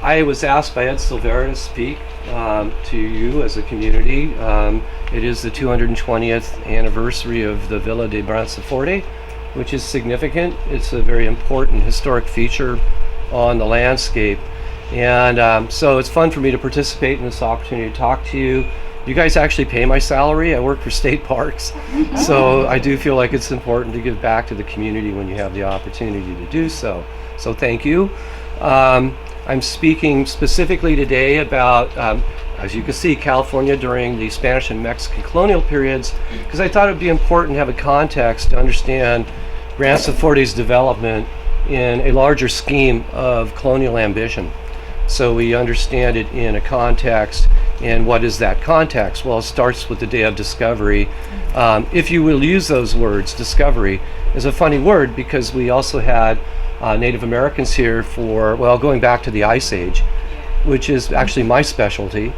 I was asked by Ed Silveira to speak to you as a community. It is the 220th anniversary of the Villa de Branciforte, which is significant. It's a very important historic feature on the landscape. And so it's fun for me to participate in this opportunity to talk to you. You guys actually pay my salary. I work for state parks. So I do feel like it's important to give back to the community when you have the opportunity to do so. So thank you. I'm speaking specifically today about, as you can see, California during the Spanish and Mexican colonial periods, because I thought it would be important to have a context to understand Branciforte's development in a larger scheme of colonial ambition. So we understand it in a context, and what is that context? Well, it starts with the day of discovery. If you will use those words, discovery is a funny word because we also had Native Americans here for, well, going back to the Ice Age, which is actually my specialty.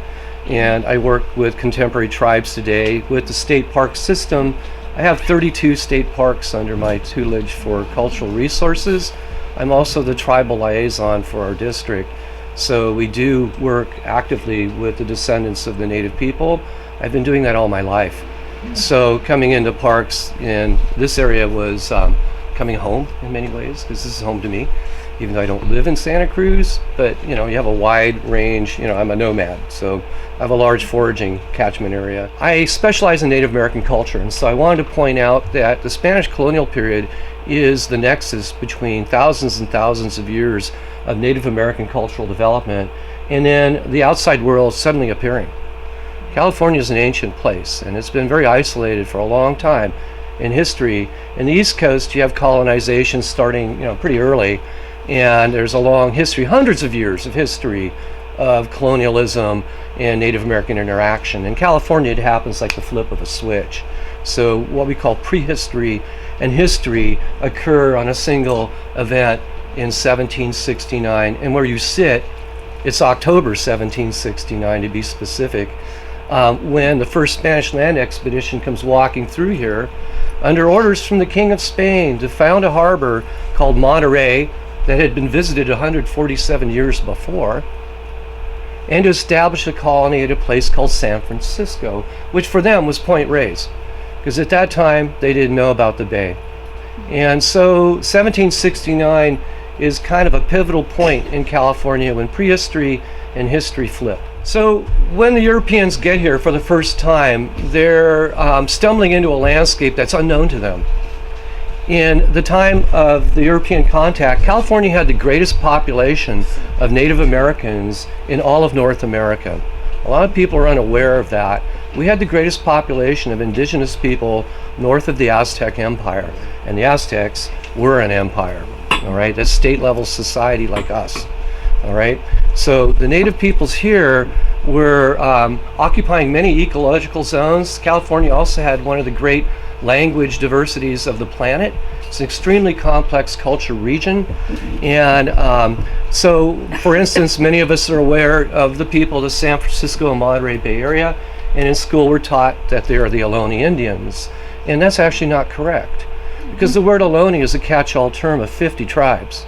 And I work with contemporary tribes today. With the state park system, I have 32 state parks under my tutelage for cultural resources. I'm also the tribal liaison for our district. So we do work actively with the descendants of the Native people. I've been doing that all my life. So coming into parks in this area was coming home in many ways, because this is home to me, even though I don't live in Santa Cruz. But you know, you have a wide range. You know, I'm a nomad, so I have a large foraging catchment area. I specialize in Native American culture, and so I wanted to point out that the Spanish colonial period is the nexus between thousands and thousands of years of Native American cultural development and then the outside world suddenly appearing. California is an ancient place, and it's been very isolated for a long time in history. In the East Coast, you have colonization starting, pretty early, and there's a long history, hundreds of years of history of colonialism and Native American interaction. In California, it happens like the flip of a switch. So what we call prehistory and history occur on a single event in 1769, and where you sit, it's October 1769 to be specific, when the first Spanish land expedition comes walking through here under orders from the King of Spain to found a harbor called Monterey that had been visited 147 years before, and to establish a colony at a place called San Francisco, which for them was Point Reyes, because at that time they didn't know about the bay. And so 1769 is kind of a pivotal point in California when prehistory and history flip. So when the Europeans get here for the first time, they're stumbling into a landscape that's unknown to them. In the time of the European contact, California had the greatest population of Native Americans in all of North America. A lot of people are unaware of that. We had the greatest population of indigenous people north of the Aztec Empire, and the Aztecs were an empire, all right? That's state-level society like us, all right? So the Native peoples here were occupying many ecological zones. California also had one of the great language diversities of the planet. It's an extremely complex culture region. And so, for instance, many of us are aware of the people of the San Francisco and Monterey Bay Area, and in school we're taught that they are the Ohlone Indians. And that's actually not correct, because the word Ohlone is a catch-all term of 50 tribes,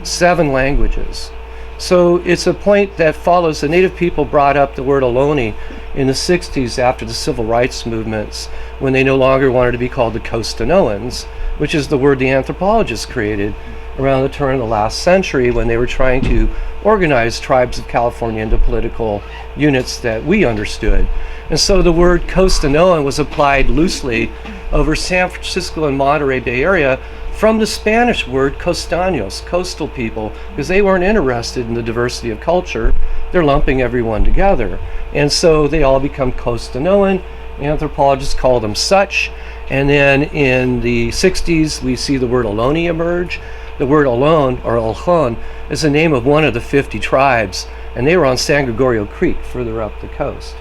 7 languages. So it's a point that follows. The Native people brought up the word Ohlone in the 60s after the civil rights movements, when they no longer wanted to be called the Costanoans, which is the word the anthropologists created around the turn of the last century when they were trying to organize tribes of California into political units that we understood. And so the word Costanoan was applied loosely over San Francisco and Monterey Bay Area from the Spanish word costaños, coastal people, because they weren't interested in the diversity of culture. They're lumping everyone together. And so they all become Costanoan. Anthropologists call them such. And then in the 60s, we see the word Ohlone emerge. The word Ohlone, or Ohlone, is the name of one of the 50 tribes, and they were on San Gregorio Creek, further up the coast.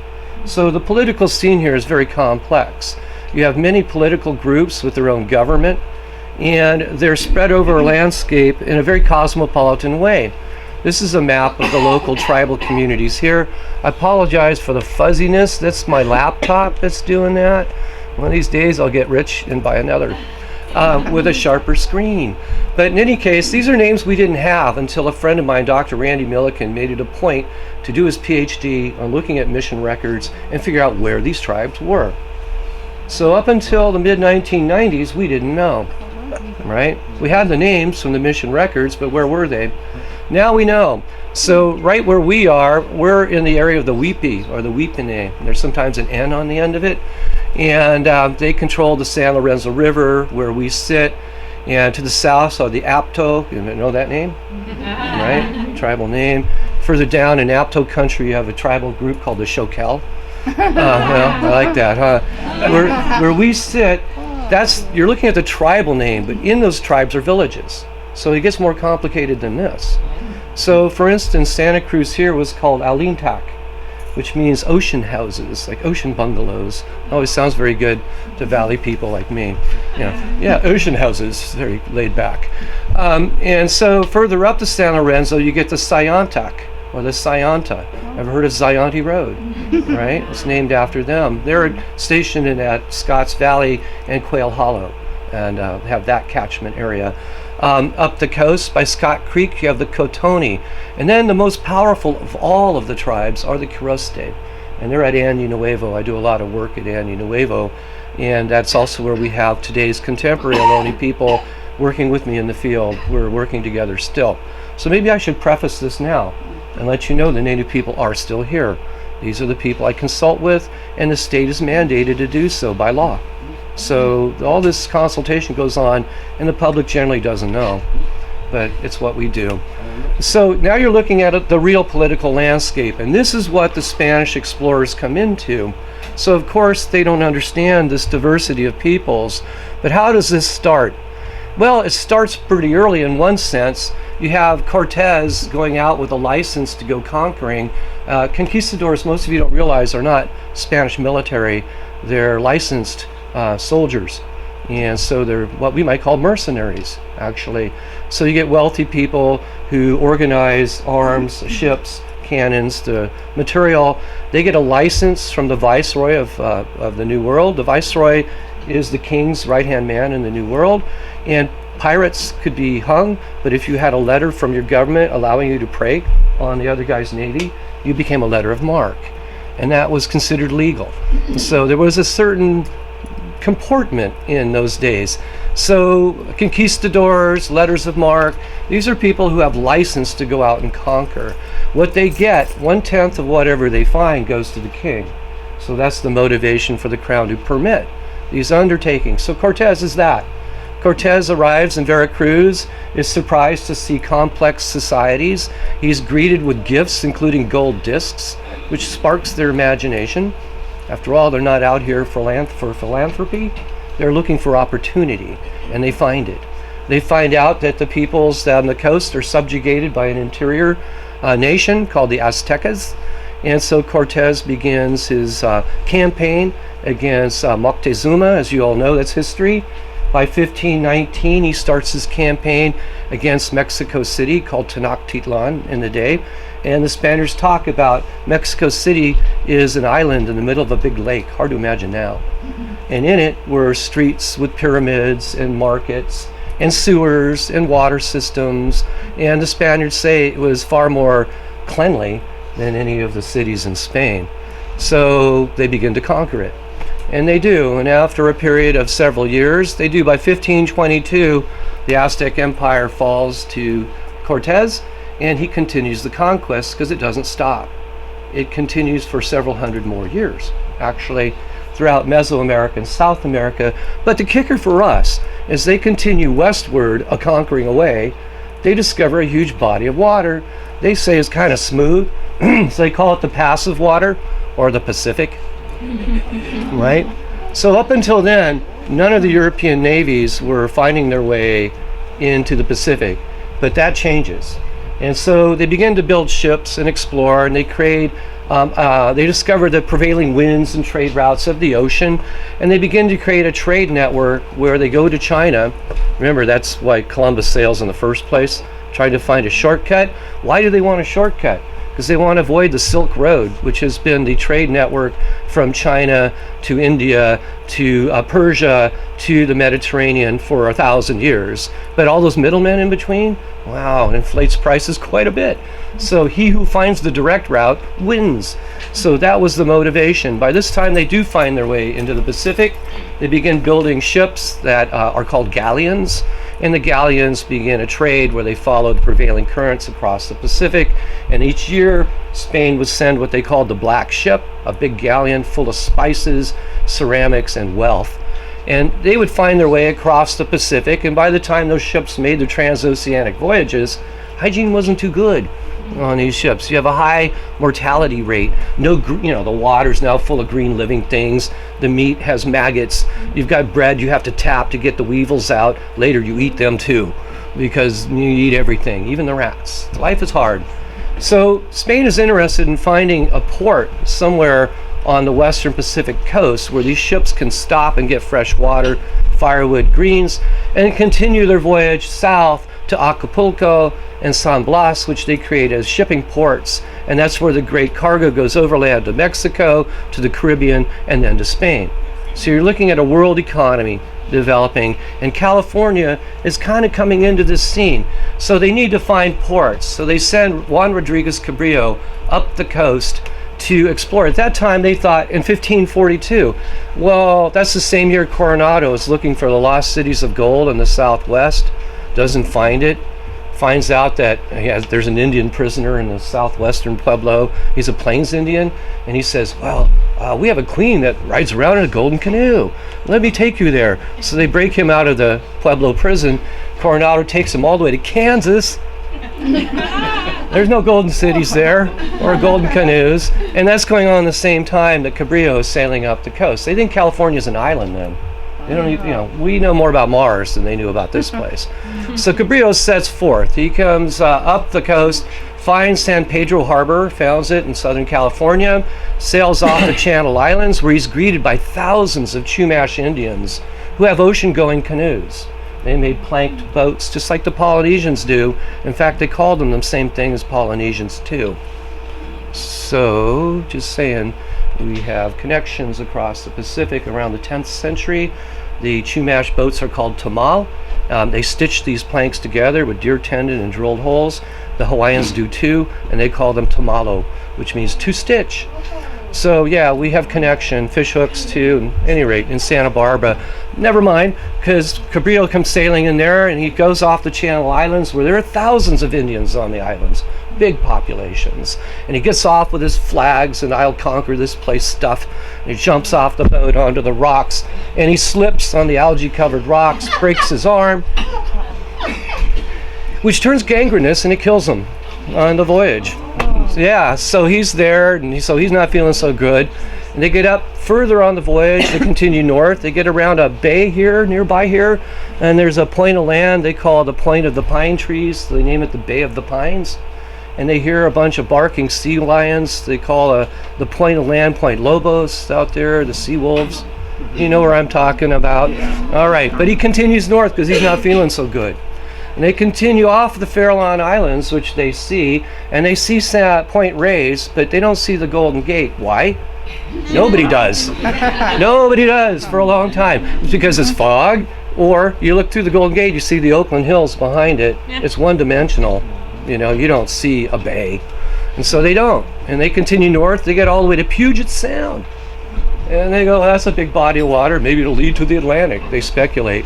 So the political scene here is very complex. You have many political groups with their own government, and they're spread over a landscape in a very cosmopolitan way. This is a map of the local tribal communities here. I apologize for the fuzziness. That's my laptop that's doing that. One of these days I'll get rich and buy another. with a sharper screen. But in any case, these are names we didn't have until a friend of mine, Dr. Randy Milliken, made it a point to do his PhD on looking at mission records and figure out where these tribes were. So up until the mid-1990s, we didn't know, right? We had the names from the mission records, but where were they? Now we know. So right where we are, we're in the area of the Wipi, or the Wipine. There's sometimes an N on the end of it. And they control the San Lorenzo River, where we sit. And to the south are the Apto. You know that name? Right? Tribal name. Further down in Apto country, you have a tribal group called the Shokel. Well, I like that, huh? Where we sit, you're looking at the tribal name, but in those tribes are villages. So it gets more complicated than this. So, for instance, Santa Cruz here was called Alintac, which means ocean houses, like ocean bungalows. Always sounds very good to valley people like me. Yeah, ocean houses, very laid back. And so further up the San Lorenzo, you get the Sayantac, or the Sayanta. Ever heard of Zayante Road? Right? It's named after them. They're stationed at Scotts Valley and Quail Hollow, and have that catchment area. Up the coast by Scott Creek, you have the Cotoni. And then the most powerful of all of the tribes are the Quiroste. And they're at Año Nuevo. I do a lot of work at Año Nuevo. And that's also where we have today's contemporary Ohlone people working with me in the field. We're working together still. So maybe I should preface this now and let you know the Native people are still here. These are the people I consult with, and the state is mandated to do so by law. So all this consultation goes on, and the public generally doesn't know, but it's what we do. So now you're looking at the real political landscape, and this is what the Spanish explorers come into. So of course they don't understand this diversity of peoples, but how does this start? Well, it starts pretty early in one sense. You have Cortez going out with a license to go conquering. Conquistadors, most of you don't realize, are not Spanish military. They're licensed soldiers, and so they're what we might call mercenaries, actually. So you get wealthy people who organize arms, ships, cannons, the material. They get a license from the viceroy of the New World. The viceroy is the king's right-hand man in the New World, and pirates could be hung, but if you had a letter from your government allowing you to prey on the other guy's navy, you became a letter of marque, and that was considered legal. So there was a certain comportment in those days. So conquistadors, letters of marque, these are people who have license to go out and conquer. What they get, 1/10 of whatever they find goes to the king. So that's the motivation for the crown to permit these undertakings. So Cortez is that. Cortez arrives in Veracruz, is surprised to see complex societies. He's greeted with gifts, including gold discs, which sparks their imagination. After all, they're not out here for philanthropy. They're looking for opportunity, and they find it. They find out that the peoples on the coast are subjugated by an interior nation called the Aztecs. And so Cortez begins his campaign against Moctezuma. As you all know, that's history. By 1519, he starts his campaign against Mexico City, called Tenochtitlan in the day. And the Spaniards talk about Mexico City is an island in the middle of a big lake. Hard to imagine now. And in it were streets with pyramids and markets and sewers and water systems. And the Spaniards say it was far more cleanly than any of the cities in Spain. So they begin to conquer it. And they do. And after a period of several years, they do. By 1522, the Aztec Empire falls to Cortez, and he continues the conquest because it doesn't stop. It continues for several hundred more years, actually, throughout Mesoamerica and South America. But the kicker for us, as they continue westward, conquering away, they discover a huge body of water. They say it's kind of smooth, so they call it the passive water, or the Pacific, right? So up until then, none of the European navies were finding their way into the Pacific, but that changes. And so they begin to build ships and explore, and they create, they discover the prevailing winds and trade routes of the ocean, and they begin to create a trade network where they go to China. Remember, that's why Columbus sails in the first place, trying to find a shortcut. Why do they want a shortcut? because they want to avoid the Silk Road, which has been the trade network from China to India to Persia to the Mediterranean for 1,000 years. But all those middlemen in between, wow, it inflates prices quite a bit. So he who finds the direct route wins. So that was the motivation. By this time, they do find their way into the Pacific. They begin building ships that are called galleons, and the galleons begin a trade where they follow the prevailing currents across the Pacific. And each year, Spain would send what they called the Black Ship, a big galleon full of spices, ceramics, and wealth. And they would find their way across the Pacific, and by the time those ships made their transoceanic voyages, hygiene wasn't too good on these ships. You have a high mortality rate. The water's now full of green living things. The meat has maggots. You've got bread you have to tap to get the weevils out. Later you eat them too, because you eat everything, even the rats. Life is hard. So Spain is interested in finding a port somewhere on the western Pacific coast where these ships can stop and get fresh water, firewood, greens, and continue their voyage south to Acapulco and San Blas, which they create as shipping ports. And that's where the great cargo goes overland to Mexico, to the Caribbean, and then to Spain. So you're looking at a world economy developing, and California is kind of coming into this scene. So they need to find ports. So they send Juan Rodriguez Cabrillo up the coast to explore. At that time, they thought in 1542, well, that's the same year Coronado is looking for the lost cities of gold in the southwest, doesn't find it, finds out that there's an Indian prisoner in the southwestern Pueblo. He's a Plains Indian, and he says, well, we have a queen that rides around in a golden canoe. Let me take you there. So they break him out of the Pueblo prison. Coronado takes him all the way to Kansas. There's no golden cities there or golden canoes, and that's going on the same time that Cabrillo is sailing up the coast. They think California's an island then. They don't, we know more about Mars than they knew about this place. So Cabrillo sets forth. He comes up the coast, finds San Pedro Harbor, founds it in Southern California, sails off the Channel Islands, where he's greeted by thousands of Chumash Indians who have ocean-going canoes. They made planked boats just like the Polynesians do. In fact, they called them the same thing as Polynesians too. So, just saying, we have connections across the Pacific around the 10th century. The Chumash boats are called tamal. They stitch these planks together with deer tendon and drilled holes. The Hawaiians do too, and they call them tamalo, which means to stitch. So yeah, we have connection, fish hooks too, at any rate, in Santa Barbara. Never mind, because Cabrillo comes sailing in there and he goes off the Channel Islands where there are thousands of Indians on the islands, big populations. And he gets off with his flags and I'll conquer this place stuff. And he jumps off the boat onto the rocks and he slips on the algae covered rocks, breaks his arm, which turns gangrenous and it kills him on the voyage. Yeah, so he's there, and so he's not feeling so good. And they get up further on the voyage, they continue north, they get around a bay here, nearby here, and there's a point of land they call the Point of the Pine Trees, so they name it the Bay of the Pines. And they hear a bunch of barking sea lions, they call the point of land Point Lobos out there, the sea wolves. You know where I'm talking about. All right, but he continues north because he's not feeling so good. And they continue off the Farallon Islands, which they see, and they see Point Reyes, but they don't see the Golden Gate. Why? Nobody does. Nobody does for a long time. It's because it's fog, or you look through the Golden Gate, you see the Oakland Hills behind it. It's one-dimensional. You don't see a bay. And so they don't. And they continue north. They get all the way to Puget Sound. And they go, that's a big body of water. Maybe it'll lead to the Atlantic. They speculate.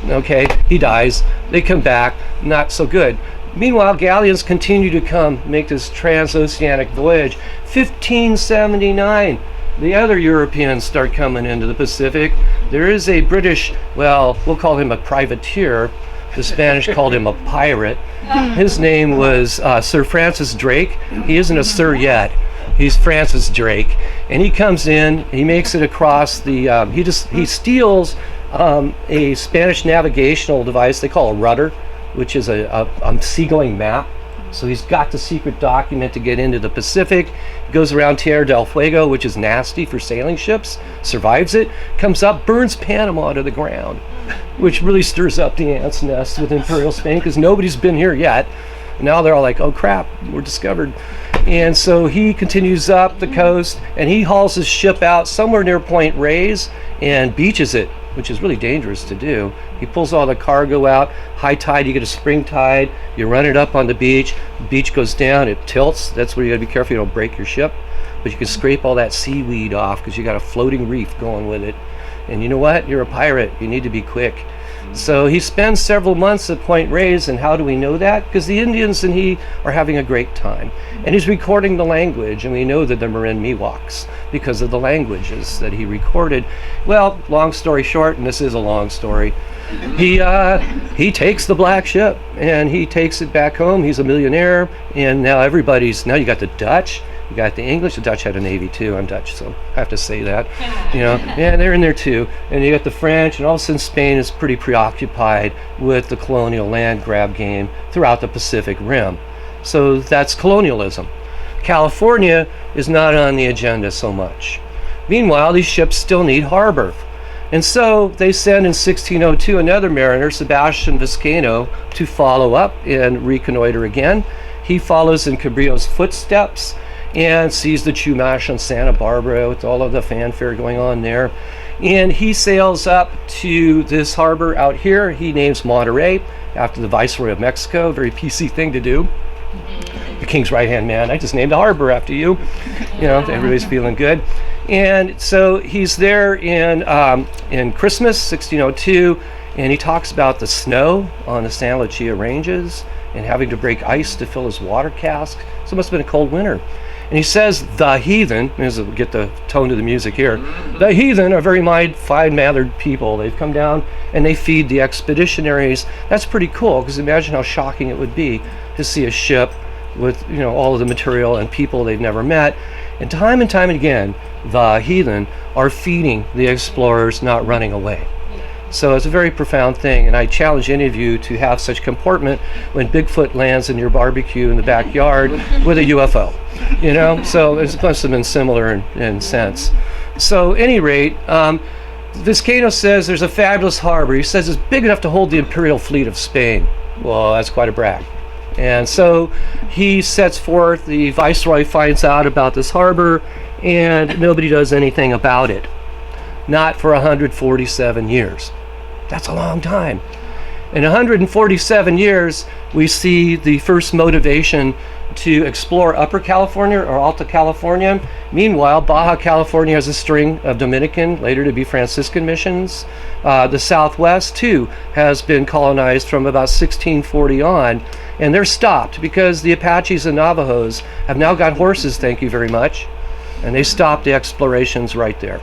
Okay, he dies. They come back, not so good. Meanwhile, galleons continue to come, make this transoceanic voyage. 1579, the other Europeans start coming into the Pacific. There is a British, well, we'll call him a privateer. The Spanish called him a pirate. His name was Sir Francis Drake. He isn't a sir yet. He's Francis Drake. And he comes in, he makes it across the, he steals a Spanish navigational device they call a rudder, which is a seagoing map. So he's got the secret document to get into the Pacific. He goes around Tierra del Fuego, which is nasty for sailing ships, survives it, comes up, burns Panama to the ground, which really stirs up the ants' nest with Imperial Spain because nobody's been here yet. Now they're all like, oh crap, we're discovered. And so he continues up the coast, and he hauls his ship out somewhere near Point Reyes and beaches it, which is really dangerous to do. He pulls all the cargo out, high tide, you get a spring tide, you run it up on the beach goes down, it tilts. That's where you gotta be careful you don't break your ship. But you can scrape all that seaweed off because you got a floating reef going with it. And you know what? You're a pirate. You need to be quick. So he spends several months at Point Reyes, and how do we know that? Because the Indians and he are having a great time. And he's recording the language, and we know that they're Marin Miwoks because of the languages that he recorded. Well, long story short, and this is a long story, he takes the black ship, and he takes it back home. He's a millionaire, and now now you got the Dutch, you got the English. The Dutch had a navy too. I'm Dutch, so I have to say that. Yeah, they're in there too. And you got the French, and all of a sudden Spain is pretty preoccupied with the colonial land grab game throughout the Pacific Rim. So that's colonialism. California is not on the agenda so much. Meanwhile, these ships still need harbor. And so they send in 1602 another mariner, Sebastian Vizcaino, to follow up and reconnoiter again. He follows in Cabrillo's footsteps and sees the Chumash on Santa Barbara with all of the fanfare going on there. And he sails up to this harbor out here. He names Monterey after the Viceroy of Mexico. Very PC thing to do. The king's right-hand man. I just named a harbor after you. Everybody's feeling good. And so he's there in Christmas, 1602, and he talks about the snow on the San Lucia Ranges and having to break ice to fill his water cask. So it must have been a cold winter. And he says the heathen, get the tone of the music here, the heathen are very fine-mannered people. They've come down and they feed the expeditionaries. That's pretty cool, because imagine how shocking it would be to see a ship with all of the material and people they've never met. And time again, the heathen are feeding the explorers, not running away. So it's a very profound thing, and I challenge any of you to have such comportment when Bigfoot lands in your barbecue in the backyard with a UFO. So it must have been similar in sense. So at any rate, Vizcaino says there's a fabulous harbor. He says it's big enough to hold the imperial fleet of Spain. Well, that's quite a brag. And so he sets forth, the viceroy finds out about this harbor, and nobody does anything about it. Not for 147 years. That's a long time. In 147 years, we see the first motivation to explore Upper California or Alta California. Meanwhile, Baja California has a string of Dominican, later to be Franciscan missions. The Southwest, too, has been colonized from about 1640 on, and they're stopped because the Apaches and Navajos have now got horses, thank you very much, and they stopped the explorations right there.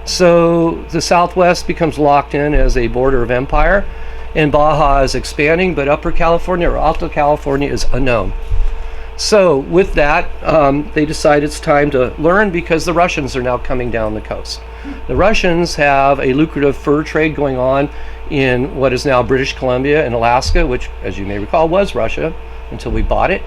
So the Southwest becomes locked in as a border of empire, and Baja is expanding, but Upper California or Alta California is unknown. So with that, they decide it's time to learn, because the Russians are now coming down the coast. The Russians have a lucrative fur trade going on in what is now British Columbia and Alaska, which, as you may recall, was Russia until we bought it.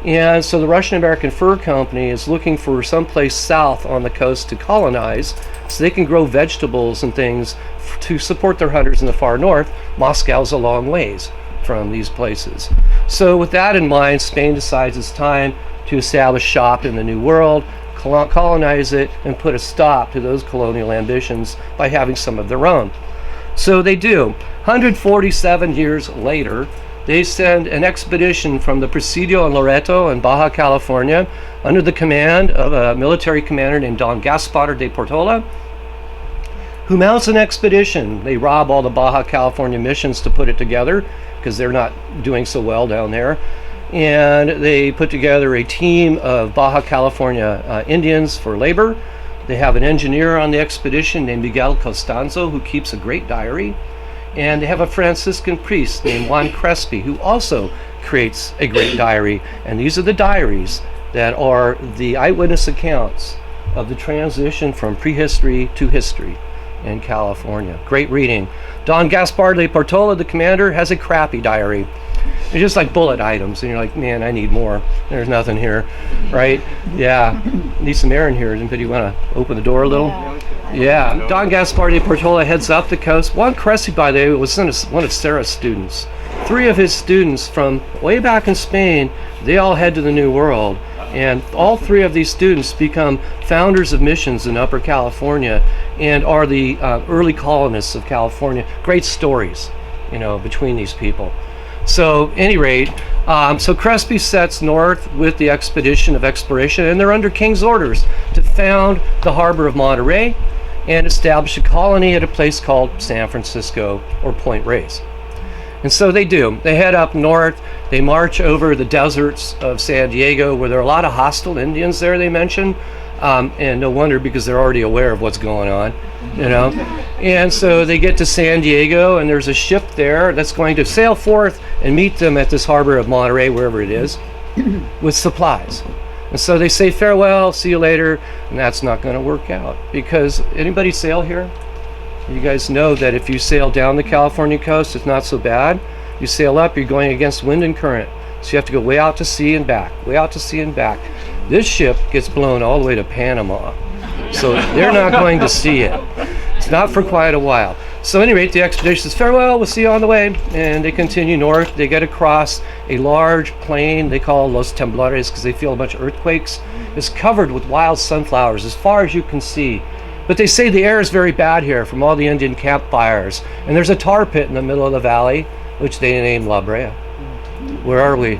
And so the Russian-American Fur Company is looking for someplace south on the coast to colonize so they can grow vegetables and things to support their hunters in the far north. Moscow's a long ways from these places. So with that in mind, Spain decides it's time to establish shop in the New World, colonize it, and put a stop to those colonial ambitions by having some of their own. So they do. 147 years later, they send an expedition from the Presidio in Loreto in Baja California under the command of a military commander named Don Gaspar de Portola, who mounts an expedition. They rob all the Baja California missions to put it together because they're not doing so well down there. And they put together a team of Baja California Indians for labor. They have an engineer on the expedition named Miguel Costanzo, who keeps a great diary. And they have a Franciscan priest named Juan Crespi, who also creates a great diary. And these are the diaries that are the eyewitness accounts of the transition from prehistory to history in California. Great reading. Don Gaspar de Portola, the commander, has a crappy diary. They're just like bullet items, and you're like, man, I need more. There's nothing here, right? Yeah, need some air in here. Anybody want to open the door a little? Yeah. Don Gaspar de Portola heads up the coast. Juan Crespi, by the way, was one of Sarah's students. 3 of his students from way back in Spain, they all head to the New World. And all 3 of these students become founders of missions in Upper California and are the early colonists of California. Great stories, between these people. So, at any rate, so Crespi sets north with the expedition of exploration, and they're under King's orders to found the harbor of Monterey and establish a colony at a place called San Francisco or Point Reyes. And so they do. They head up north. They march over the deserts of San Diego, where there are a lot of hostile Indians there, they mention. And no wonder, because they're already aware of what's going on, And so they get to San Diego, and there's a ship there that's going to sail forth and meet them at this harbor of Monterey, wherever it is, with supplies. And so they say farewell, see you later, and that's not going to work out. Because anybody sail here? You guys know that if you sail down the California coast, it's not so bad. You sail up, you're going against wind and current. So you have to go way out to sea and back, way out to sea and back. This ship gets blown all the way to Panama. So they're not going to see it. It's not for quite a while. So at any rate, the expedition says, farewell, we'll see you on the way. And they continue north. They get across a large plain they call Los Temblores because they feel a bunch of earthquakes. It's covered with wild sunflowers as far as you can see. But they say the air is very bad here from all the Indian campfires. And there's a tar pit in the middle of the valley, which they named La Brea. Where are we?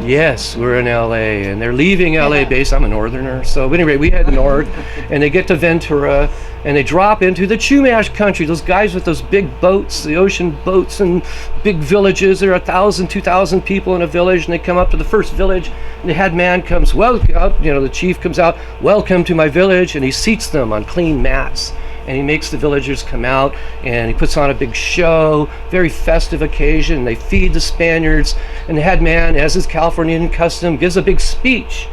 Yes, we're in LA, and they're leaving LA base. I'm a northerner, so anyway, we head north, and they get to Ventura, and they drop into the Chumash country. Those guys with those big boats, the ocean boats, and big villages. There are 1,000, 2,000 people in a village, and they come up to the first village, and the head man comes, the chief comes out, welcome to my village, and he seats them on clean mats. And he makes the villagers come out, and he puts on a big show, very festive occasion. They feed the Spaniards, and the head man, as is Californian custom, gives a big speech.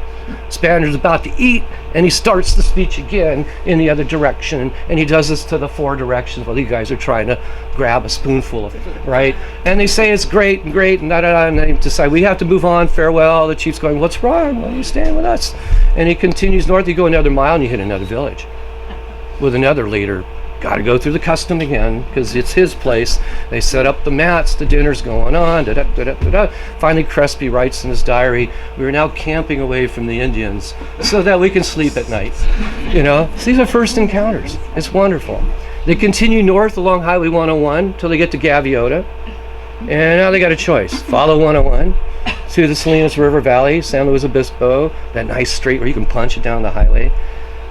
Spaniard's about to eat, and he starts the speech again in the other direction, and he does this to the 4 directions while these guys are trying to grab a spoonful of it, right? And they say it's great, and and they decide we have to move on, farewell. The chief's going, what's wrong? Why are you staying with us? And he continues north. You go another mile, and you hit another village with another leader. Got to go through the custom again because it's his place. They set up the mats, the dinner's going on. Finally, Crespi writes in his diary, we are now camping away from the Indians so that we can sleep at night. So these are first encounters. It's wonderful. They continue north along Highway 101 till they get to Gaviota. And now they got a choice. Follow 101 through the Salinas River Valley, San Luis Obispo, that nice straight where you can punch it down the highway.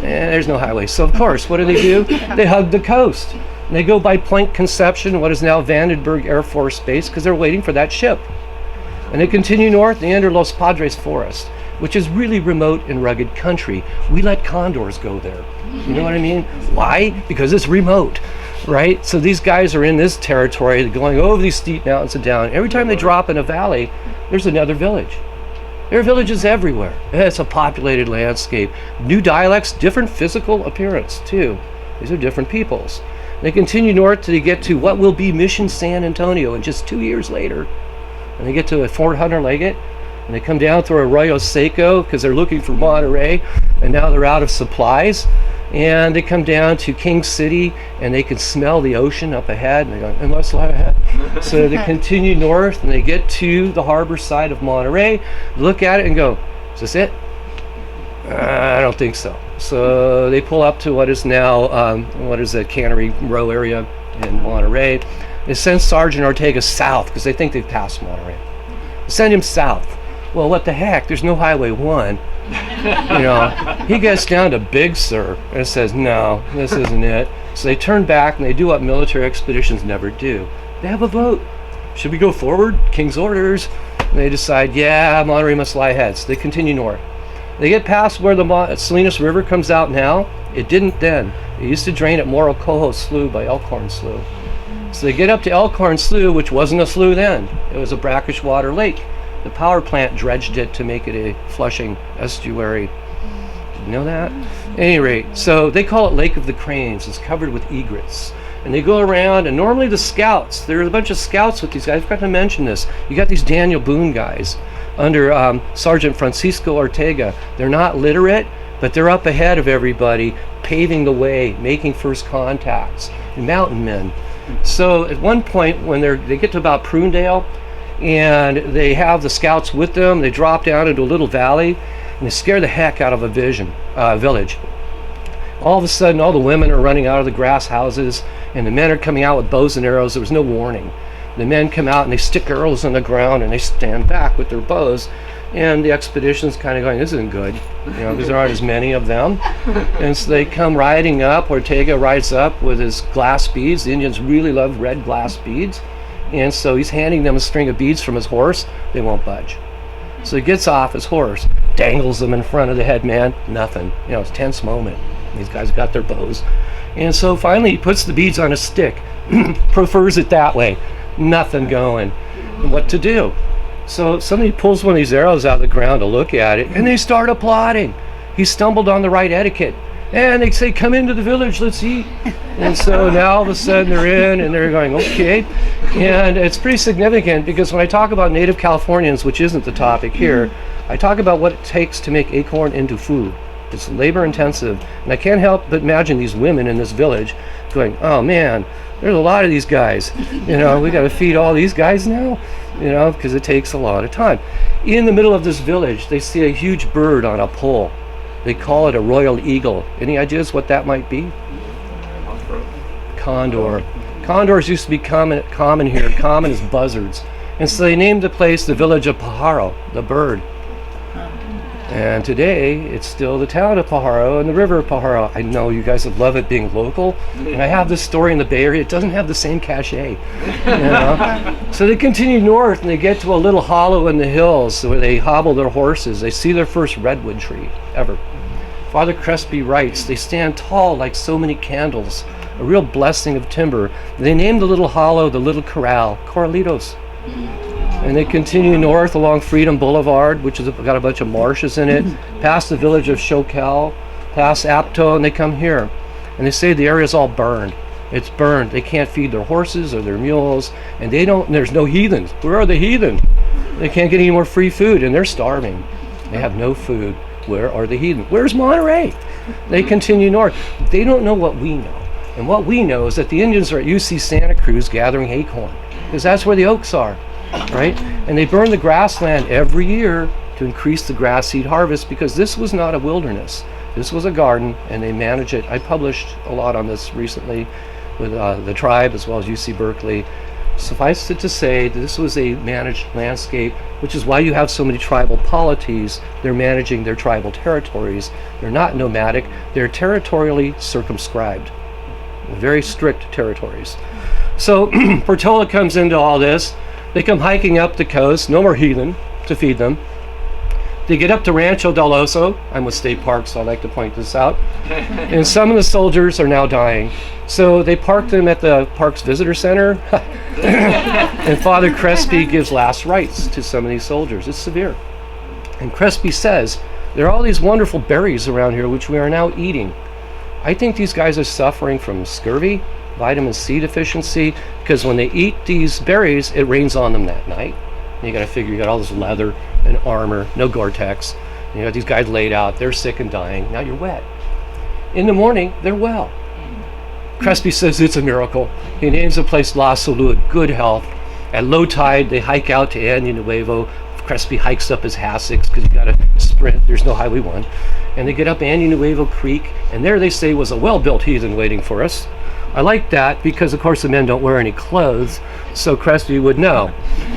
There's no highway. So, of course, what do? They hug the coast. And they go by Point Conception, what is now Vandenberg Air Force Base, because they're waiting for that ship. And they continue north. They enter Los Padres Forest, which is really remote and rugged country. We let condors go there. You know what I mean? Why? Because it's remote, right? So these guys are in this territory, going over these steep mountains and down. Every time they drop in a valley, there's another village. There are villages everywhere. It's a populated landscape. New dialects, different physical appearance, too. These are different peoples. They continue north till they get to what will be Mission San Antonio, and just 2 years later. And they get to Fort Hunter Liggett, and they come down through Arroyo Seco because they're looking for Monterey, and now they're out of supplies. And they come down to King City, and they can smell the ocean up ahead, and they go, I must lie ahead. So they continue north, and they get to the harbor side of Monterey, look at it and go, is this it? I don't think so. So they pull up to what is now, Cannery Row area in Monterey. They send Sergeant Ortega south because they think they've passed Monterey. They send him south. Well, what the heck? There's no Highway 1. He gets down to Big Sur and says, no, this isn't it. So they turn back and they do what military expeditions never do. They have a vote. Should we go forward? King's orders. And they decide, yeah, Monterey must lie ahead. So they continue north. They get past where the Salinas River comes out now. It didn't then. It used to drain at Morro Cojo Slough by Elkhorn Slough. So they get up to Elkhorn Slough, which wasn't a slough then. It was a brackish water lake. The power plant dredged it to make it a flushing estuary. Did you know that? At any rate, so they call it Lake of the Cranes. It's covered with egrets. And they go around, and normally the scouts, there's a bunch of scouts with these guys. I forgot to mention this. You got these Daniel Boone guys under Sergeant Francisco Ortega. They're not literate, but they're up ahead of everybody, paving the way, making first contacts. And mountain men. So at one point, when they get to about Prunedale, and they have the scouts with them, they drop down into a little valley, and they scare the heck out of a village. All of a sudden, all the women are running out of the grass houses, and the men are coming out with bows and arrows. There was no warning. The men come out and they stick arrows in the ground, and they stand back with their bows. And the expedition's kind of going, this isn't good, because there aren't as many of them. And so they come riding up. Ortega rides up with his glass beads. The Indians really love red glass beads. And so he's handing them a string of beads from his horse. They won't budge. So he gets off his horse, dangles them in front of the head man. Nothing. It's a tense moment. These guys got their bows. And so finally he puts the beads on a stick, prefers it that way. Nothing going. What to do? So somebody pulls one of these arrows out of the ground to look at it, and they start applauding. He stumbled on the right etiquette. And they say, come into the village, let's eat. And so now all of a sudden they're in, and they're going, okay. And it's pretty significant, because when I talk about native Californians, which isn't the topic here, I talk about what it takes to make acorn into food. It's labor intensive. And I can't help but imagine these women in this village going, oh man, there's a lot of these guys. We got to feed all these guys now, because it takes a lot of time. In the middle of this village, they see a huge bird on a pole. They call it a royal eagle. Any ideas what that might be? Condor. Condors used to be common here. Common as buzzards. And so they named the place the village of Pajaro, the bird. And today, it's still the town of Pajaro and the river of Pajaro. I know you guys would love it being local. And I have this story in the Bay Area. It doesn't have the same cachet. So they continue north, and they get to a little hollow in the hills where they hobble their horses. They see their first redwood tree ever. Father Crespi writes, they stand tall like so many candles, a real blessing of timber. They named the little hollow the Little Corral, Corralitos. And they continue north along Freedom Boulevard, which has got a bunch of marshes in it, past the village of Choquel, past Apto, and they come here. And they say the area's all burned. It's burned. They can't feed their horses or their mules, and there's no heathens. Where are the heathen? They can't get any more free food, and they're starving. They have no food. Where are the heathen? Where's Monterey? They continue north. They don't know what we know. And what we know is that the Indians are at UC Santa Cruz gathering acorn, because that's where the oaks are. Right? And they burn the grassland every year to increase the grass seed harvest, because this was not a wilderness. This was a garden, and they manage it. I published a lot on this recently with the tribe as well as UC Berkeley. Suffice it to say that this was a managed landscape, which is why you have so many tribal polities. They're managing their tribal territories. They're not nomadic. They're territorially circumscribed. Very strict territories. So Portola comes into all this. They come hiking up the coast, no more heathen to feed them. They get up to Rancho del Oso. I'm with State Park, so I like to point this out. And some of the soldiers are now dying. So they park them at the park's visitor center. And Father Crespi gives last rites to some of these soldiers. It's severe. And Crespi says, there are all these wonderful berries around here which we are now eating. I think these guys are suffering from scurvy, vitamin C deficiency, because when they eat these berries, it rains on them that night. And you got to figure, you got all this leather and armor, no Gore-Tex. You got these guys laid out, they're sick and dying. Now you're wet. In the morning, they're well. Crespi says it's a miracle. He names the place La Salud, good health. At low tide, they hike out to Año Nuevo. Crespi hikes up his hassocks because you got to sprint. There's no Highway 1. And they get up Año Nuevo Creek, and there they say was a well-built heathen waiting for us. I like that because, of course, the men don't wear any clothes, so Crespi would know.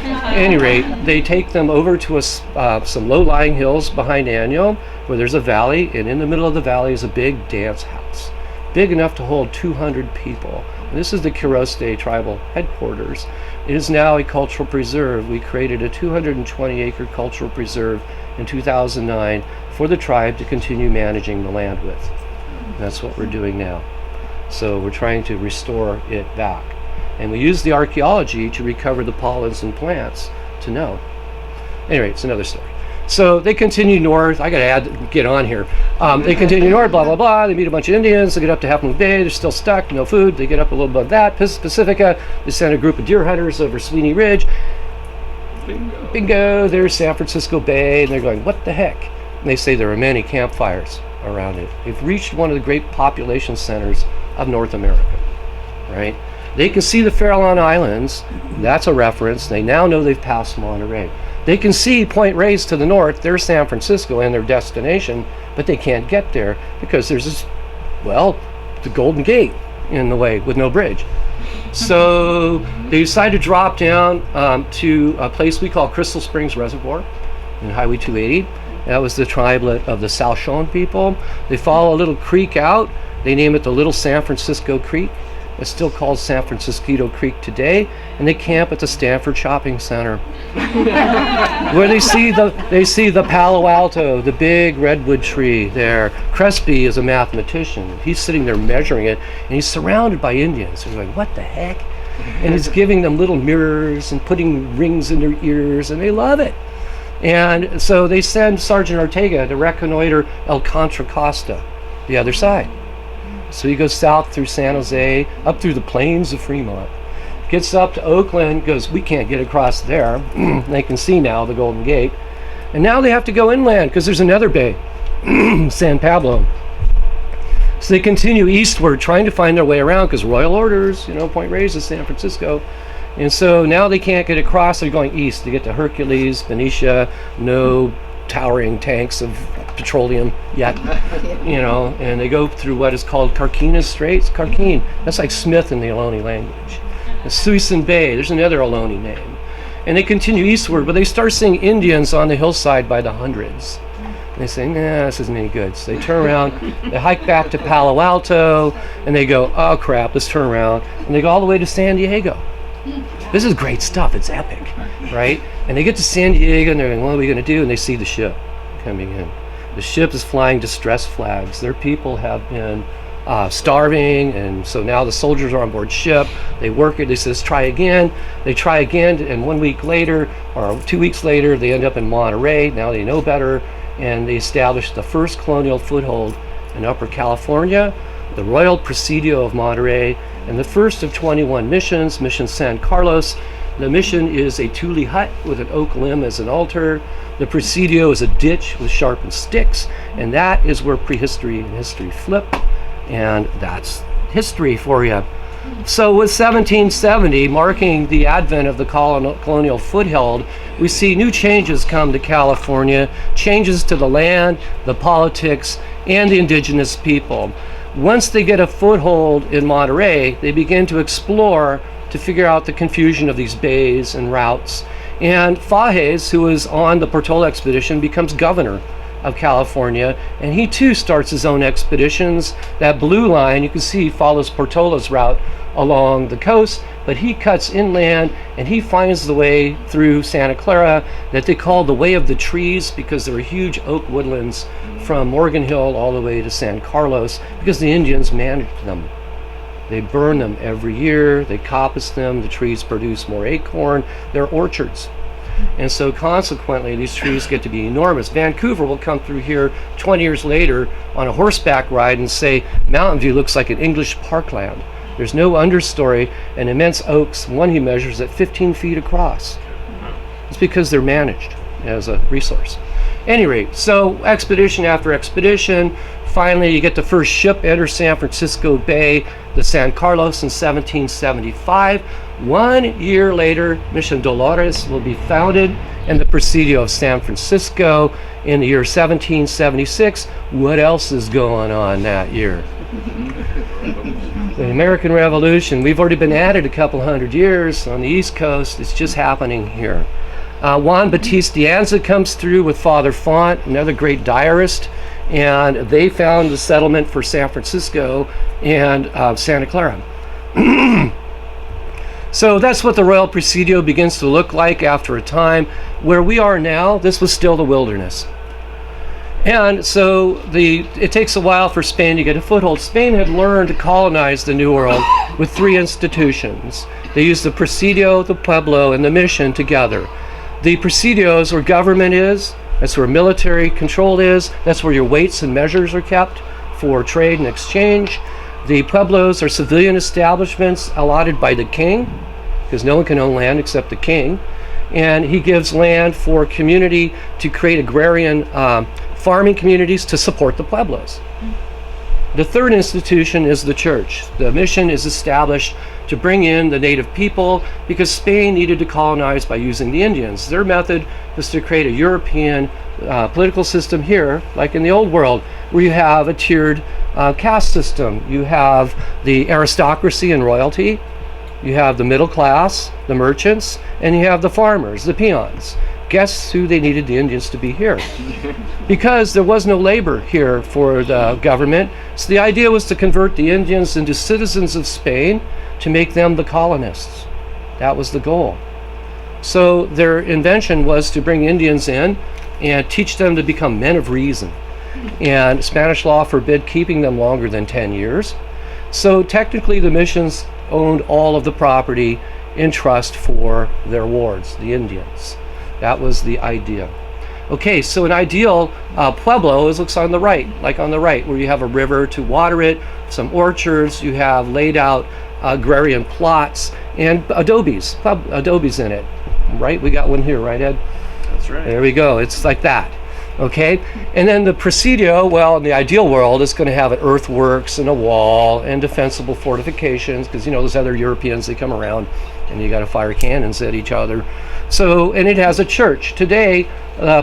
At any rate, they take them over to some low-lying hills behind Año, where there's a valley, and in the middle of the valley is a big dance house, big enough to hold 200 people. And this is the Quiroste tribal headquarters. It is now a cultural preserve. We created a 220-acre cultural preserve in 2009 for the tribe to continue managing the land with. And that's what we're doing now. So we're trying to restore it back. And we use the archaeology to recover the pollens and plants to know. Anyway, it's another story. So they continue north. I got to get on here. They continue north, blah, blah, blah. They meet a bunch of Indians. They get up to Half Moon Bay. They're still stuck, no food. They get up a little above that. Pacifica, they send a group of deer hunters over Sweeney Ridge. Bingo, there's San Francisco Bay. And they're going, what the heck? And they say there are many campfires around it. They've reached one of the great population centers of North America, right? They can see the Farallon Islands. That's a reference. They now know they've passed Monterey. They can see Point Reyes to the north. There's San Francisco and their destination, but they can't get there because there's this, well, the Golden Gate in the way with no bridge. So they decided to drop down to a place we call Crystal Springs Reservoir in Highway 280. That was the tribelet of the Salshon people. They follow a little creek out. They name it the Little San Francisco Creek. It's still called San Francisco Creek today, and they camp at the Stanford Shopping Center, where they see the Palo Alto, the big redwood tree there. Crespi is a mathematician. He's sitting there measuring it, and he's surrounded by Indians. He's like, what the heck? And he's giving them little mirrors and putting rings in their ears, and they love it. And so they send Sergeant Ortega to reconnoiter El Contra Costa, the other side. So he goes south through San Jose, up through the plains of Fremont, gets up to Oakland, goes, we can't get across there. They can see now the Golden Gate. And now they have to go inland because there's another bay, San Pablo. So they continue eastward, trying to find their way around because royal orders, Point Reyes is San Francisco. And so now they can't get across, they're going east to get to Hercules, Benicia, no towering tanks of petroleum yet, and they go through what is called Carquinez Straits. Carquin, that's like Smith in the Ohlone language. Suisun Bay, there's another Ohlone name. And they continue eastward, but they start seeing Indians on the hillside by the hundreds. And they say, nah, this isn't any good. So they turn around, they hike back to Palo Alto, and they go, oh crap, let's turn around. And they go all the way to San Diego. This is great stuff, it's epic, right? And they get to San Diego, and they're going, what are we going to do? And they see the ship coming in. The ship is flying distress flags. Their people have been starving, and so now the soldiers are on board ship. They work it. They say, let's try again. They try again, and 1 week later, or 2 weeks later, they end up in Monterey. Now they know better, and they establish the first colonial foothold in Upper California, the Royal Presidio of Monterey, and the first of 21 missions, Mission San Carlos. The mission is a tule hut with an oak limb as an altar. The presidio is a ditch with sharpened sticks, and that is where prehistory and history flip, and that's history for you. So with 1770 marking the advent of the colonial foothold, we see new changes come to California, changes to the land, the politics, and the indigenous people. Once they get a foothold in Monterey, they begin to explore to figure out the confusion of these bays and routes. And Fages, who is on the Portola Expedition, becomes governor of California, and he too starts his own expeditions. That blue line, you can see, follows Portola's route along the coast, but he cuts inland and he finds the way through Santa Clara that they call the Way of the Trees, because there are huge oak woodlands from Morgan Hill all the way to San Carlos, because the Indians managed them. They burn them every year, they coppice them, the trees produce more acorn, they're orchards. And so consequently, these trees get to be enormous. Vancouver will come through here 20 years later on a horseback ride and say, Mountain View looks like an English parkland. There's no understory, and immense oaks, one he measures at 15 feet across. It's because they're managed as a resource. Any rate, so expedition after expedition, finally you get the first ship enter San Francisco Bay, the San Carlos, in 1775. 1 year later, Mission Dolores will be founded, and the Presidio of San Francisco in the year 1776. What else is going on that year? The American Revolution. We've already been at it a couple hundred years on the East Coast. It's just happening here. Juan Batiste de Anza comes through with Father Font, another great diarist, and they found the settlement for San Francisco and Santa Clara. So that's what the Royal Presidio begins to look like after a time. Where we are now, this was still the wilderness. And so it takes a while for Spain to get a foothold. Spain had learned to colonize the New World with 3 institutions. They used the Presidio, the Pueblo, and the Mission together. The Presidios, where government is, that's where military control is, that's where your weights and measures are kept for trade and exchange. The Pueblos are civilian establishments allotted by the king, because no one can own land except the king. And he gives land for community to create agrarian farming communities to support the Pueblos. The third institution is the church. The mission is established to bring in the native people because Spain needed to colonize by using the Indians. Their method was to create a European political system here, like in the old world, where you have a tiered caste system. You have the aristocracy and royalty, you have the middle class, the merchants, and you have the farmers, the peons. Guess who they needed the Indians to be here? Because there was no labor here for the government. So the idea was to convert the Indians into citizens of Spain to make them the colonists. That was the goal. So their invention was to bring Indians in and teach them to become men of reason. And Spanish law forbid keeping them longer than 10 years. So technically the missions owned all of the property in trust for their wards, the Indians. That was the idea. Okay, so an ideal pueblo looks on the right, like on the right, where you have a river to water it, some orchards, you have laid out agrarian plots, and adobes in it. Right? We got one here, right, Ed? That's right. There we go. It's like that. Okay? And then the presidio, well, in the ideal world, it's going to have an earthworks and a wall and defensible fortifications, because, you know, those other Europeans, they come around and you got to fire cannons at each other. So, and it has a church. Today,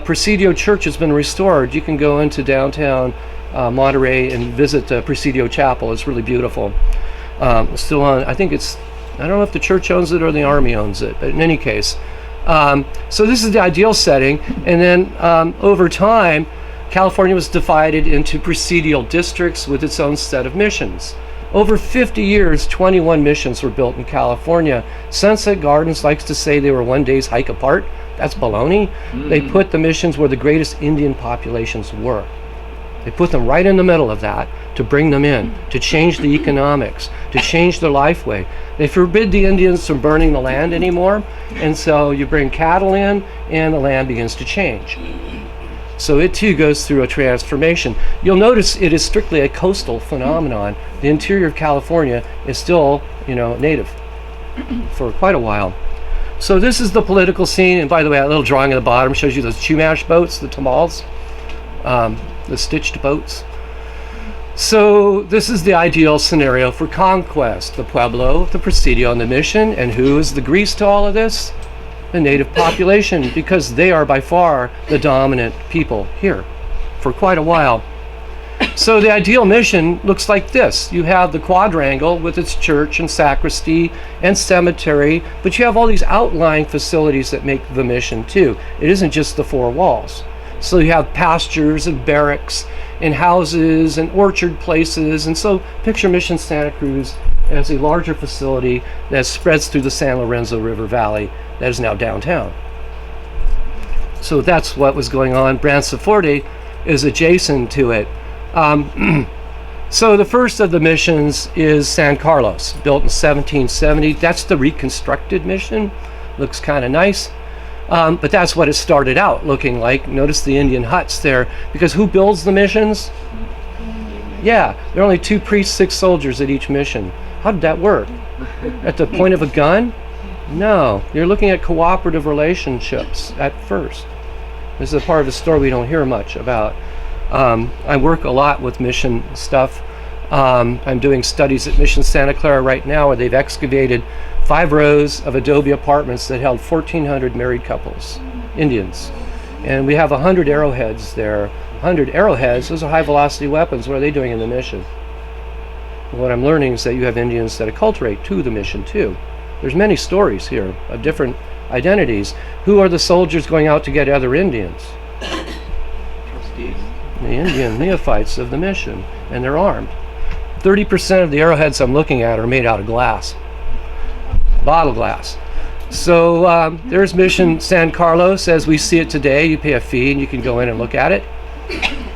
Presidio Church has been restored. You can go into downtown Monterey and visit the Presidio Chapel. It's really beautiful. Still on, I think it's, I don't know if the church owns it or the Army owns it, but in any case. So this is the ideal setting. And then over time, California was divided into presidial districts with its own set of missions. Over 50 years, 21 missions were built in California. Sunset Gardens likes to say they were one day's hike apart. That's baloney. They put the missions where the greatest Indian populations were. They put them right in the middle of that to bring them in, to change the economics, to change their life way. They forbid the Indians from burning the land anymore, and so you bring cattle in and the land begins to change. So it too goes through a transformation. You'll notice it is strictly a coastal phenomenon. The interior of California is still, you know, native for quite a while. So this is the political scene, and by the way, that little drawing at the bottom shows you those Chumash boats, the tamales, the stitched boats. So this is the ideal scenario for conquest. The pueblo, the presidio, and the mission. And who is the grease to all of this? The native population, because they are by far the dominant people here for quite a while. So the ideal mission looks like this. You have the quadrangle with its church and sacristy and cemetery, but you have all these outlying facilities that make the mission too. It isn't just the four walls. So you have pastures and barracks and houses and orchard places. And so picture Mission Santa Cruz as a larger facility that spreads through the San Lorenzo River Valley that is now downtown. So that's what was going on. Branciforte is adjacent to it. So the first of the missions is San Carlos, built in 1770. That's the reconstructed mission. Looks kind of nice. But that's what it started out looking like. Notice the Indian huts there, because who builds the missions? Yeah, there are only 2 priests, 6 soldiers at each mission. How did that work? At the point of a gun? No, you're looking at cooperative relationships at first. This is a part of the story we don't hear much about. I work a lot with mission stuff. I'm doing studies at Mission Santa Clara right now, where they've excavated 5 rows of adobe apartments that held 1,400 married couples, Indians. And we have 100 arrowheads there. 100 arrowheads, those are high velocity weapons. What are they doing in the mission? What I'm learning is that you have Indians that acculturate to the mission too. There's many stories here of different identities. Who are the soldiers going out to get other Indians? The Indian neophytes of the mission, and they're armed. 30% of the arrowheads I'm looking at are made out of glass, bottle glass. So there's Mission San Carlos as we see it today. You pay a fee and you can go in and look at it.